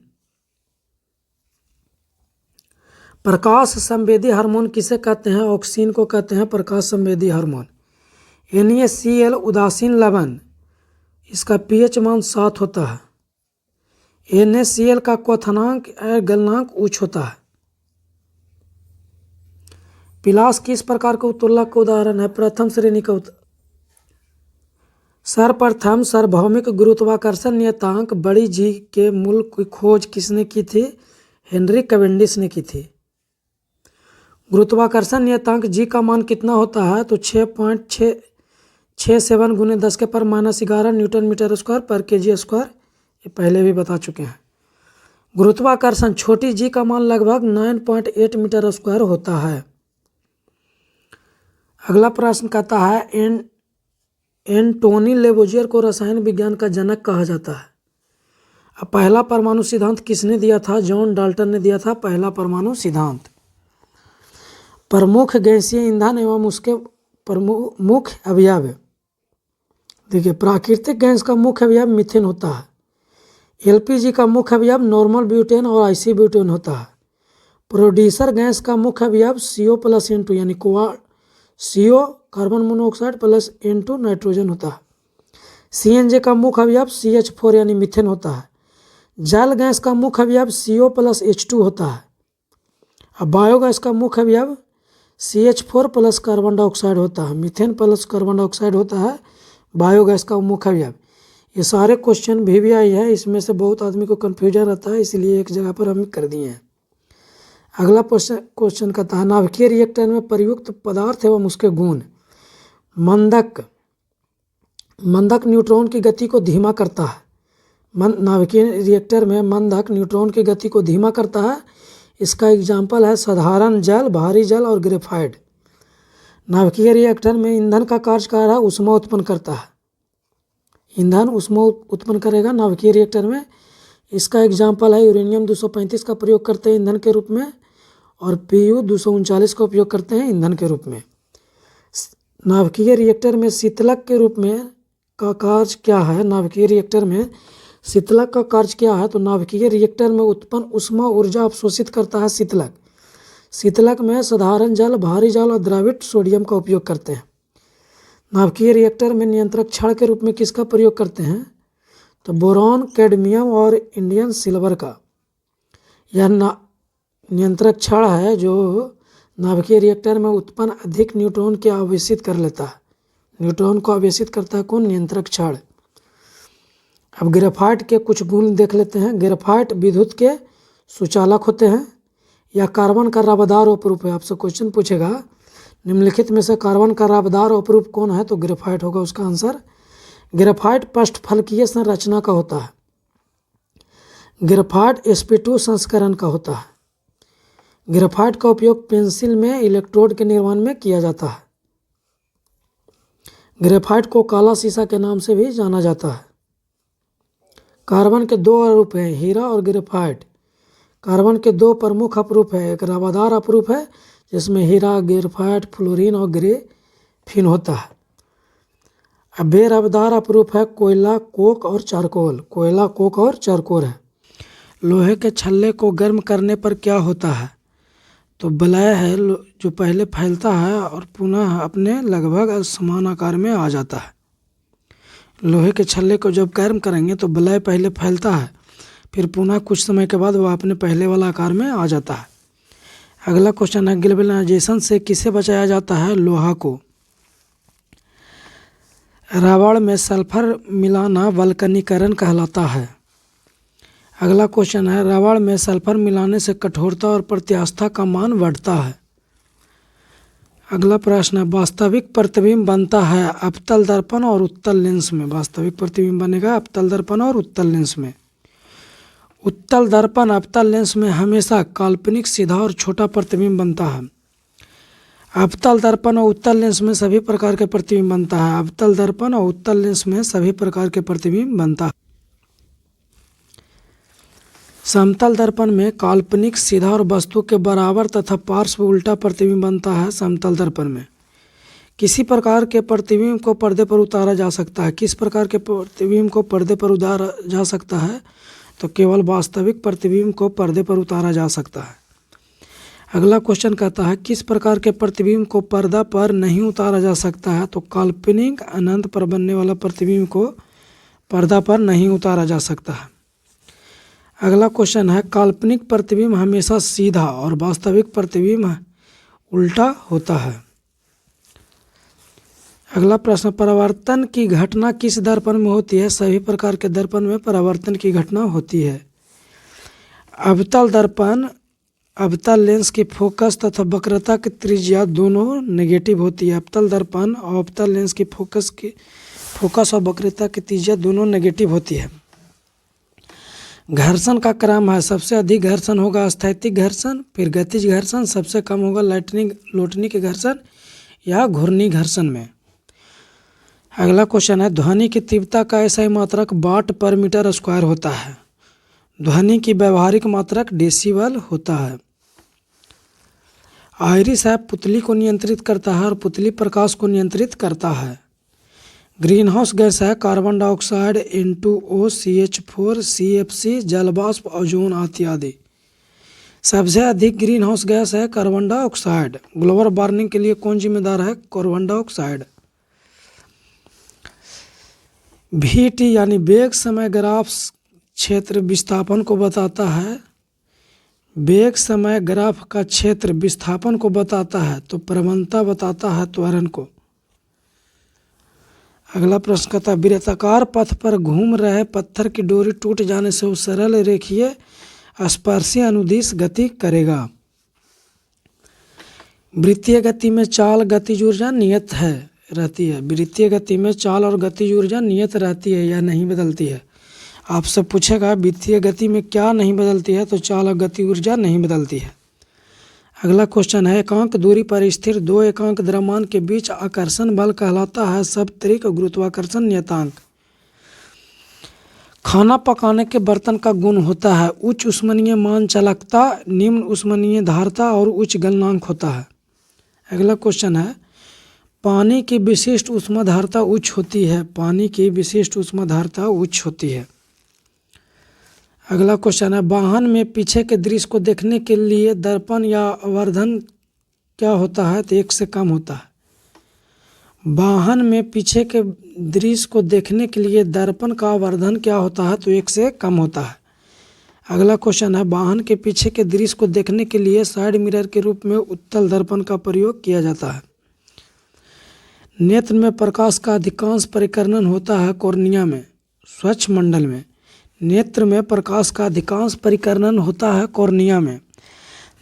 प्रकाश संवेदी हार्मोन किसे कहते हैं? ऑक्सिन को कहते हैं प्रकाश संवेदी हार्मोन। NaCl उदासीन लवण, इसका pH मान 7 होता है। NaCl का क्वथनांक गलनांक उच्च होता है। पिलास किस प्रकार के उत्तोलक का उदाहरण है? प्रथम श्रेणी का सर्वप्रथम सार्वभौमिक गुरुत्वाकर्षण नियतांक बड़ी जी के मूल की खोज किसने की थी? हेनरी कैवेंडिश ने की थी। गुरुत्वाकर्षण नियतांक जी का मान कितना होता है? तो 6.67 गुने 10 के पावर -11 न्यूटन मीटर स्क्वायर पर केजी स्क्वायर। ये पहले भी बता चुके हैं। गुरुत्वाकर्षण छोटी जी का मान लगभग 9.8 मीटर स्क्वायर होता है। अगला प्रश्न कहता है एंटोनी लेबोजियर को रसायन विज्ञान का जनक कहा जाता है। अब पहला परमाणु सिद्धांत किसने दिया था? जॉन डाल्टन ने दिया था पहला परमाणु सिद्धांत। प्रमुख गैसीय ईंधन एवं उसके मुख्य अवयव। देखिए, प्राकृतिक गैस का मुख्य अवयव मीथेन होता है। एलपीजी का मुख्य अवयव नॉर्मल ब्यूटेन और आईसी ब्यूटेन होता है। प्रोड्यूसर गैस का मुख्य अवयव CO+N2 यानी CO carbon monoxide plus N2 nitrogen होता है। CNG का मुख्य अवयव CH4 यानी मीथेन होता है। जल गैस का मुख्य अवयव CO+H2 होता है। अब बायोगैस का मुख्य अवयव CH4 प्लस कार्बन डाइऑक्साइड होता है। मीथेन प्लस कार्बन डाइऑक्साइड होता है बायोगैस का मुख्य अवयव। ये सारे क्वेश्चन VVI है, इसमें से बहुत आदमी को कन्फ्यूजन रहता है, इसलिए एक जगह पर हम कर दिए हैं। अगला क्वेश्चन कहता है नाभिकीय रिएक्टर में प्रयुक्त पदार्थ एवं उसके गुण। मंदक न्यूट्रॉन की गति को धीमा करता है। नाभिकीय रिएक्टर में मंदक न्यूट्रॉन की गति को धीमा करता है। इसका एग्जाम्पल है साधारण जल, भारी जल और ग्रेफाइट। नाभिकीय रिएक्टर में ईंधन का कार्य है ऊष्मा उत्पन्न करता है। ईंधन ऊष्मा उत्पन्न करेगा नाभिकीय रिएक्टर में। इसका एग्जाम्पल है यूरेनियम 235 का प्रयोग करते हैं ईंधन के रूप में और Pu 239 का उपयोग करते हैं ईंधन के रूप में। नाभिकीय रिएक्टर में शीतलक के रूप में का कार्य क्या है? नाभिकीय रिएक्टर में शीतलक का कार्य क्या है? तो नाभिकीय रिएक्टर में उत्पन्न ऊष्मा ऊर्जा अवशोषित करता है शीतलक। शीतलक में साधारण जल, भारी जल और द्रवित सोडियम का उपयोग करते हैं। नाभिकीय रिएक्टर में नियंत्रक छड़ के रूप में किसका प्रयोग करते हैं? तो बोरॉन, कैडमियम और इंडियन सिल्वर का। यह नियंत्रक छड़ है जो नाभिकीय रिएक्टर में उत्पन्न अधिक न्यूट्रॉन को आवेशित कर लेता है। न्यूट्रॉन को आवेशित करता है कौन? नियंत्रक छड़। अब ग्रेफाइट के कुछ गुण देख लेते हैं। ग्रेफाइट विद्युत के सुचालक होते हैं। यह कार्बन का रबदार अपरूप है। आपसे क्वेश्चन पूछेगा निम्नलिखित में से कार्बन का रबदार अपरूप कौन है? तो ग्रेफाइट होगा उसका आंसर। ग्रेफाइट पष्ठफलकीय संरचना का होता है। ग्रेफाइट sp2 संस्करण का होता है। ग्रेफाइट का उपयोग पेंसिल में इलेक्ट्रोड के निर्माण में किया जाता है। ग्रेफाइट को काला शीशा के नाम से भी जाना जाता है। कार्बन के दो अपरूप हैं, हीरा और ग्रेफाइट। कार्बन के दो प्रमुख अपरूप है, एक रबदार अपरूप है जिसमें हीरा, ग्रेफाइट, फ्लोरीन और ग्रेफीन होता है। अब बेरबदार अपरूप है कोयला, कोक और चारकोल। कोयला, कोक और चारकोल है। लोहे के छल्ले को गर्म करने पर क्या होता है? तो वलय है जो पहले फैलता है और पुनः अपने लगभग समान आकार में आ जाता है। लोहे के छल्ले को जब गर्म करेंगे तो वलय पहले फैलता है, फिर पुनः कुछ समय के बाद वह अपने पहले वाला आकार में आ जाता है। अगला क्वेश्चन है गैल्वेनाइजेशन से किसे बचाया जाता है? लोहा को। रबड़ में सल्फर मिलाना वल्कनीकरण कहलाता है। अगला क्वेश्चन है रबड़ में सल्फर मिलाने से कठोरता और प्रत्यास्थता का मान बढ़ता है। अगला प्रश्न है वास्तविक प्रतिबिंब बनता है अवतल दर्पण और उत्तल लेंस में। वास्तविक प्रतिबिंब बनेगा अवतल दर्पण और उत्तल लेंस में। उत्तल दर्पण अवतल लेंस में हमेशा काल्पनिक सीधा और छोटा प्रतिबिंब बनता है। अवतल दर्पण और उत्तल लेंस में सभी प्रकार के प्रतिबिंब बनता है। अवतल दर्पण और उत्तल लेंस में सभी प्रकार के प्रतिबिंब बनता है। समतल दर्पण में काल्पनिक सीधा और वस्तु के बराबर तथा पार्श्व उल्टा प्रतिबिंब बनता है। समतल दर्पण में किसी प्रकार के प्रतिबिंब को पर्दे पर उतारा जा सकता है। किस प्रकार के प्रतिबिंब को पर्दे पर उतारा जा सकता है? तो केवल वास्तविक प्रतिबिंब को पर्दे पर उतारा जा सकता है। अगला क्वेश्चन कहता है किस प्रकार के प्रतिबिंब को पर्दा पर नहीं उतारा जा सकता है? तो काल्पनिक अनंत पर बनने वाला प्रतिबिंब को पर्दा पर नहीं उतारा जा सकता है। अगला क्वेश्चन है काल्पनिक प्रतिबिंब हमेशा सीधा और वास्तविक प्रतिबिंब उल्टा होता है। अगला प्रश्न परावर्तन की घटना किस दर्पण में होती है? सभी प्रकार के दर्पण में परावर्तन की घटना होती है। अवतल दर्पण अवतल लेंस की फोकस तथा वक्रता की त्रिज्या दोनों नेगेटिव होती है। अवतल दर्पण और अवतल लेंस की फोकस और वक्रता की त्रिज्या दोनों नेगेटिव होती है। घर्षण का क्रम है, सबसे अधिक घर्षण होगा स्थैतिक घर्षण, फिर गतिज घर्षण, सबसे कम होगा लोटनी के घर्षण, या घूर्णी घर्षण में। अगला क्वेश्चन है, ध्वनि की तीव्रता का एसआई मात्रक वाट पर मीटर स्क्वायर होता है। ध्वनि की व्यवहारिक मात्रक डेसिबल होता है। आयरिस है पुतली को नियंत्रित करता है और पुतली प्रकाश को नियंत्रित करता है। ग्रीन हाउस गैस है carbon dioxide, N2O, CH4, CFC, जलवाष्प, ओजोन इत्यादि। सबसे अधिक ग्रीन हाउस गैस है कार्बन डाइऑक्साइड। ग्लोबल वार्मिंग के लिए कौन जिम्मेदार है? Carbon dioxide. VT यानी वेग समय ग्राफ क्षेत्र विस्थापन को बताता है। वेग समय ग्राफ का क्षेत्र विस्थापन को बताता है, तो प्रवणता बताता है त्वरण को। अगला प्रश्न कहता है, वृत्ताकार पथ पर घूम रहे पत्थर की डोरी टूट जाने से वो सरल रेखीय स्पर्शीय अनुदिश गति करेगा। वृत्तीय गति में चाल गतिज ऊर्जा नियत रहती है। वृत्तीय गति में चाल और गतिज ऊर्जा नियत रहती है या नहीं बदलती है? आपसे पूछेगा वृत्तीय गति में क्या नहीं बदलती है, तो चाल और गति ऊर्जा नहीं बदलती है। अगला क्वेश्चन है, एकांक दूरी पर स्थिर दो एकांक द्रव्यमान के बीच आकर्षण बल कहलाता है सप्तरिक गुरुत्वाकर्षण नियतांक। खाना पकाने के बर्तन का गुण होता है उच्च उष्मनीय मान चालकता, निम्न उष्मनीय धारता और उच्च गलनांक होता है। अगला क्वेश्चन है, पानी की विशिष्ट ऊष्माधारता उच्च होती है। पानी की विशिष्ट ऊष्माधारता उच्च होती है। अगला क्वेश्चन है, वाहन में पीछे के दृश्य को देखने के लिए दर्पण या आवर्धन क्या होता है? तो 1 से कम होता है। वाहन में पीछे के दृश्य को देखने के लिए दर्पण का आवर्धन क्या होता है? तो 1 से कम होता है। अगला क्वेश्चन है, वाहन के पीछे के दृश्य को देखने के लिए साइड मिरर के रूप में उत्तल दर्पण का प्रयोग किया जाता है। नेत्र में प्रकाश का अधिकांश परिकर्णन होता है कॉर्निया में, स्वच्छ मंडल में। नेत्र में प्रकाश का अधिकांश परिकर्णन होता है कॉर्निया में।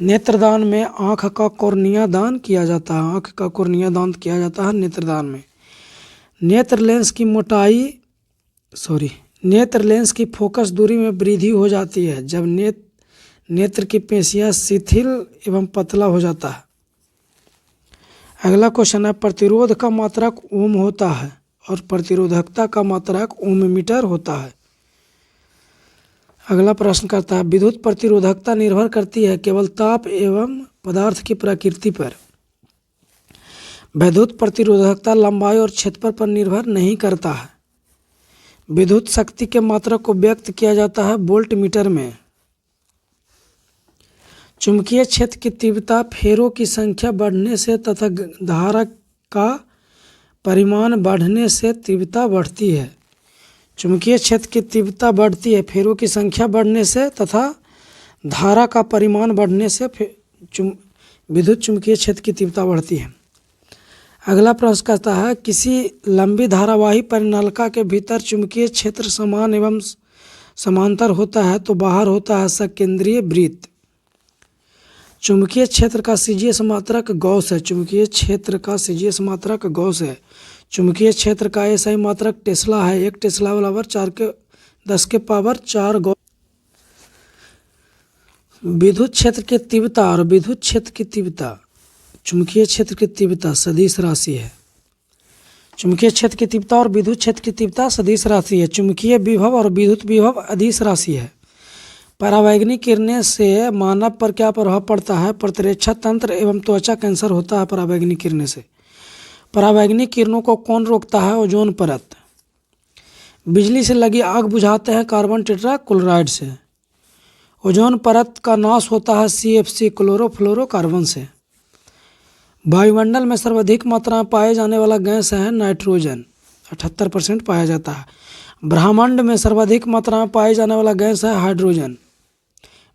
नेत्रदान में आँख का कॉर्निया दान किया जाता है। आँख का कॉर्निया दान किया जाता है नेत्रदान में। नेत्र लेंस की फोकस दूरी में वृद्धि हो जाती है जब नेत्र की पेशियाँ शिथिल एवं पतला हो जाता है। अगला क्वेश्चन है, प्रतिरोध का मात्रक ओम होता है और प्रतिरोधकता का मात्रक ओम मीटर होता है। अगला प्रश्न करता है, विद्युत प्रतिरोधकता निर्भर करती है केवल ताप एवं पदार्थ की प्रकृति पर। विद्युत प्रतिरोधकता लंबाई और क्षेत्रफल पर निर्भर नहीं करता है। विद्युत शक्ति के मात्रक को व्यक्त किया जाता है वोल्ट मीटर में। चुंबकीय क्षेत्र की तीव्रता फेरों की संख्या बढ़ने से तथा धारा का परिमाण बढ़ने से तीव्रता बढ़ती है। चुंबकीय क्षेत्र की तीव्रता बढ़ती है फेरों की संख्या बढ़ने से तथा धारा का परिमाण बढ़ने से विद्युत चुंबकीय क्षेत्र की तीव्रता बढ़ती है। अगला प्रश्न कहता है, किसी लंबी धारावाही परिनलिका के भीतर चुंबकीय क्षेत्र समान एवं समांतर होता है तो बाहर होता है सकेंद्रीय वृत्त। चुंबकीय क्षेत्र का सीजीएस मात्रक गॉस है। चुंबकीय क्षेत्र का सीजीएस मात्रक गॉस है। चुंबकीय क्षेत्र का एसआई मात्रक टेस्ला है। 1 टेस्ला बराबर 10⁴ गॉस। विद्युत क्षेत्र की तीव्रता और विद्युत क्षेत्र की तीव्रता चुंबकीय क्षेत्र की तीव्रता सदिश राशि है। चुंबकीय क्षेत्र की तीव्रता और विद्युत क्षेत्र की तीव्रता सदिश राशि है। चुंबकीय विभव और विद्युत विभव अदिश राशि है। परावैंगनिक किरणें से मानव पर क्या प्रभाव पड़ता है? प्रतिरक्षा तंत्र एवं त्वचा कैंसर होता है परावैंगनिक किरणें से। परावैंगनिक किरणों को कौन रोकता है? ओजोन परत। बिजली से लगी आग बुझाते हैं कार्बन टेट्राक्लोराइड से। ओजोन परत का नाश होता है CFC क्लोरोफ्लोरोकार्बन से। वायुमंडल में सर्वाधिक मात्रा में पाए जाने वाला गैस है नाइट्रोजन, 78% पाया जाता है। ब्रह्मांड में सर्वाधिक मात्रा में पाए जाने वाला गैस है हाइड्रोजन।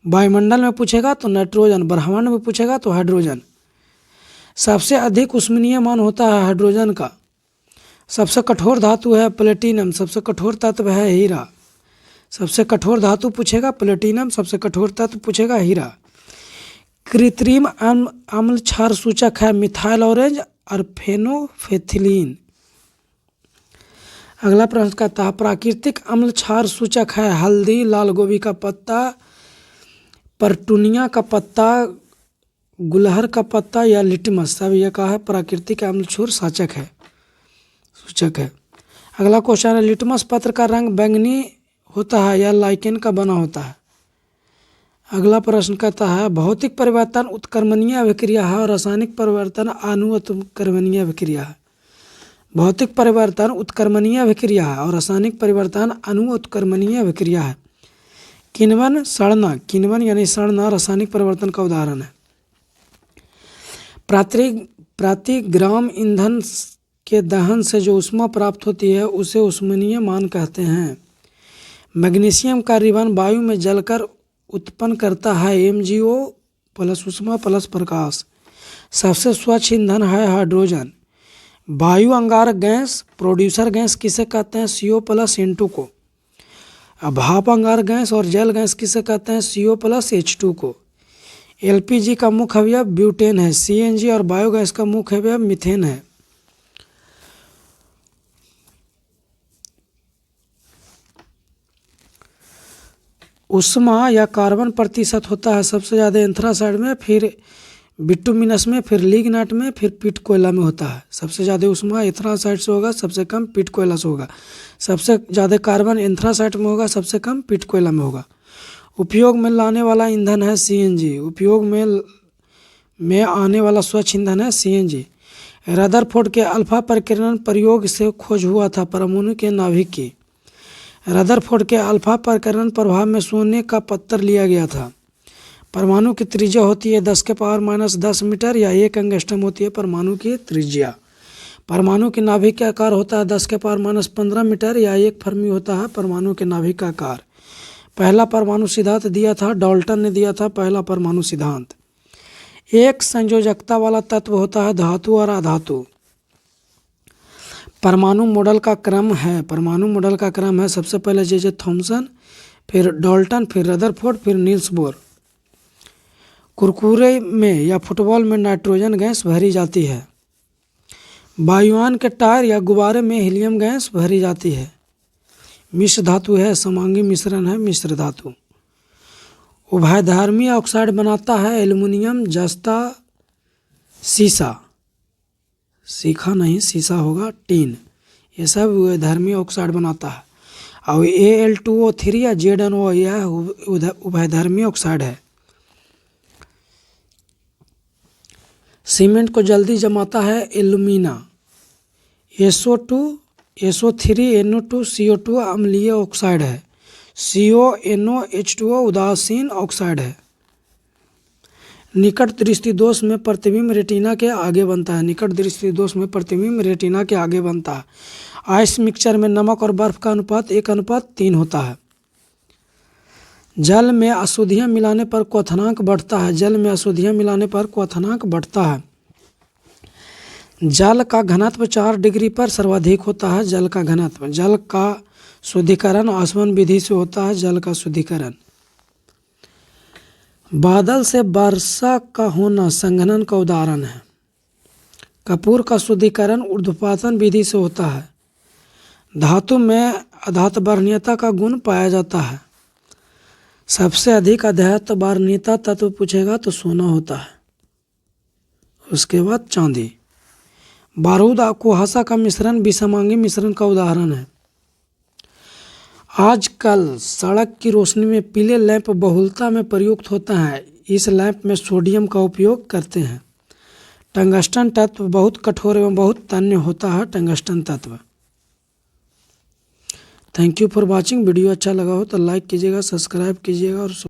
वायुमंडल में पूछेगा तो नाइट्रोजन, ब्रह्मांड में पूछेगा तो हाइड्रोजन। सबसे अधिक उष्मीय मान होता है हाइड्रोजन का। सबसे कठोर धातु है प्लेटिनम। सबसे कठोर तत्व है हीरा। सबसे कठोर धातु पूछेगा प्लेटिनम, सबसे कठोर तत्व पूछेगा हीरा। कृत्रिम अम्ल क्षार सूचक है मिथाइल ऑरेंज और फेनोफेथिलीन। अगला प्रश्न कहता है, प्राकृतिक अम्ल क्षार सूचक है हल्दी, लाल गोभी का पत्ता, परटूनिया का पत्ता, गुलहर का पत्ता या लिटमस, सब ये कहा है प्राकृतिक अम्लक्षार सूचक है। अगला क्वेश्चन है, लिटमस पत्र का रंग बैंगनी होता है या लाइकेन का बना होता है। अगला प्रश्न कहता है, भौतिक परिवर्तन उत्क्रमणीय अभिक्रिया है और रासायनिक परिवर्तन अनुत्क्रमणीय अभिक्रिया है। भौतिक परिवर्तन उत्क्रमणीय अभिक्रिया है और रासायनिक परिवर्तन अनुत्क्रमणीय अभिक्रिया है। किण्वन सड़ना, किण्वन यानी सड़ना रासायनिक परिवर्तन का उदाहरण है। प्रति ग्राम ईंधन के दहन से जो ऊष्मा प्राप्त होती है उसे ऊष्मीय मान कहते हैं। मैग्नीशियम का रिबन वायु में जलकर उत्पन्न करता है MgO प्लस ऊष्मा प्लस प्रकाश। सबसे स्वच्छ ईंधन है हाइड्रोजन। वायु अंगारक गैस प्रोड्यूसर गैस किसे कहते हैं, CO प्लस N2 को। भाप अंगारक गैस और जल गैस किसे कहते हैं, CO प्लस H2 को। LPG का मुख्य अवयव ब्यूटेन है। CNG और बायोगैस का मुख्य अवयव मीथेन है। ऊष्मा या कार्बन प्रतिशत होता है सबसे ज़्यादा एंथ्रासाइड में, फिर बिटुमिनस में, फिर लिग्नाइट में, फिर पीट कोयला में होता है। सबसे ज़्यादा ऊष्मा एंथ्रासाइड से होगा, सबसे कम पीट कोयला से होगा। सबसे ज़्यादा कार्बन एंथ्रासाइड में होगा, सबसे कम पीट कोयला में होगा। उपयोग में लाने वाला ईंधन है CNG। उपयोग में आने वाला स्वच्छ ईंधन है CNG। रदरफोर्ड के अल्फा परिकीर्ण प्रयोग से खोज हुआ था परमाणु के नाभिक की। रदरफोर्ड के अल्फा परिकीर्ण प्रभाव में सोने का पत्थर लिया गया था। परमाणु की त्रिज्या होती है 10⁻⁻10 मीटर या 1 एंगस्ट्रम होती है परमाणु की त्रिज्या। परमाणु के नाभिक का आकार होता है 10⁻15 मीटर या 1 फर्मी होता है परमाणु के नाभिक का आकार। पहला परमाणु सिद्धांत दिया था डाल्टन ने दिया था पहला परमाणु सिद्धांत। एक संयोजकता वाला तत्व होता है धातु और अधातु। परमाणु मॉडल का क्रम है सबसे पहले J.J. थॉमसन, फिर डाल्टन, फिर रदरफोर्ड, फिर नील्स बोर। कुरकुरे में या फुटबॉल में नाइट्रोजन गैस भरी जाती है। वायुयान के टायर या गुब्बारे में हीलियम गैस भरी जाती है। मिश्र धातु है, समांगी मिश्रण है, मिश्र धातु। उभयधर्मी ऑक्साइड बनाता है एल्युमिनियम, जस्ता, सीसा, सीखा नहीं सीसा होगा, टीन, ये सब उभयधर्मी ऑक्साइड बनाता है। और Al2O3 या ZnO यह उभयधर्मी ऑक्साइड है। सीमेंट को जल्दी जमाता है एल्यूमिना। SO3NO2 CO2 अम्लीय ऑक्साइड है। CONOH2O उदासीन ऑक्साइड है। निकट दृष्टि दोष में प्रतिबिंब रेटिना के आगे बनता है। निकट दृष्टि दोष में प्रतिबिंब रेटिना के आगे बनता है। आइस मिक्सचर में नमक और बर्फ का अनुपात 1:3 होता है। जल में अशुद्धियाँ मिलाने पर क्वथनांक बढ़ता है। जल में अशुद्धियाँ मिलाने पर क्वथनांक बढ़ता है। जल का घनत्व 4 डिग्री पर सर्वाधिक होता है। जल का घनत्व, जल का शुद्धिकरण आसवन विधि से होता है। जल का शुद्धिकरण। बादल से वर्षा का होना संघनन का उदाहरण है। कपूर का शुद्धिकरण ऊर्ध्वपातन विधि से होता है। धातु में अधातवर्णीयता का गुण पाया जाता है। सबसे अधिक अधातवर्णीयता तत्व पूछेगा तो सोना होता है, उसके बाद चांदी। बारूद और कुहासा का मिश्रण विषमांगी मिश्रण का उदाहरण है। आजकल सड़क की रोशनी में पीले लैंप बहुलता में प्रयुक्त होता है। इस लैंप में सोडियम का उपयोग करते हैं। टंगस्टन तत्व बहुत कठोर एवं बहुत तन्य होता है। टंगस्टन तत्व। Thank you for watching. Video अच्छा लगा हो तो लाइक कीजिएगा, सब्सक्राइब कीजिएगा और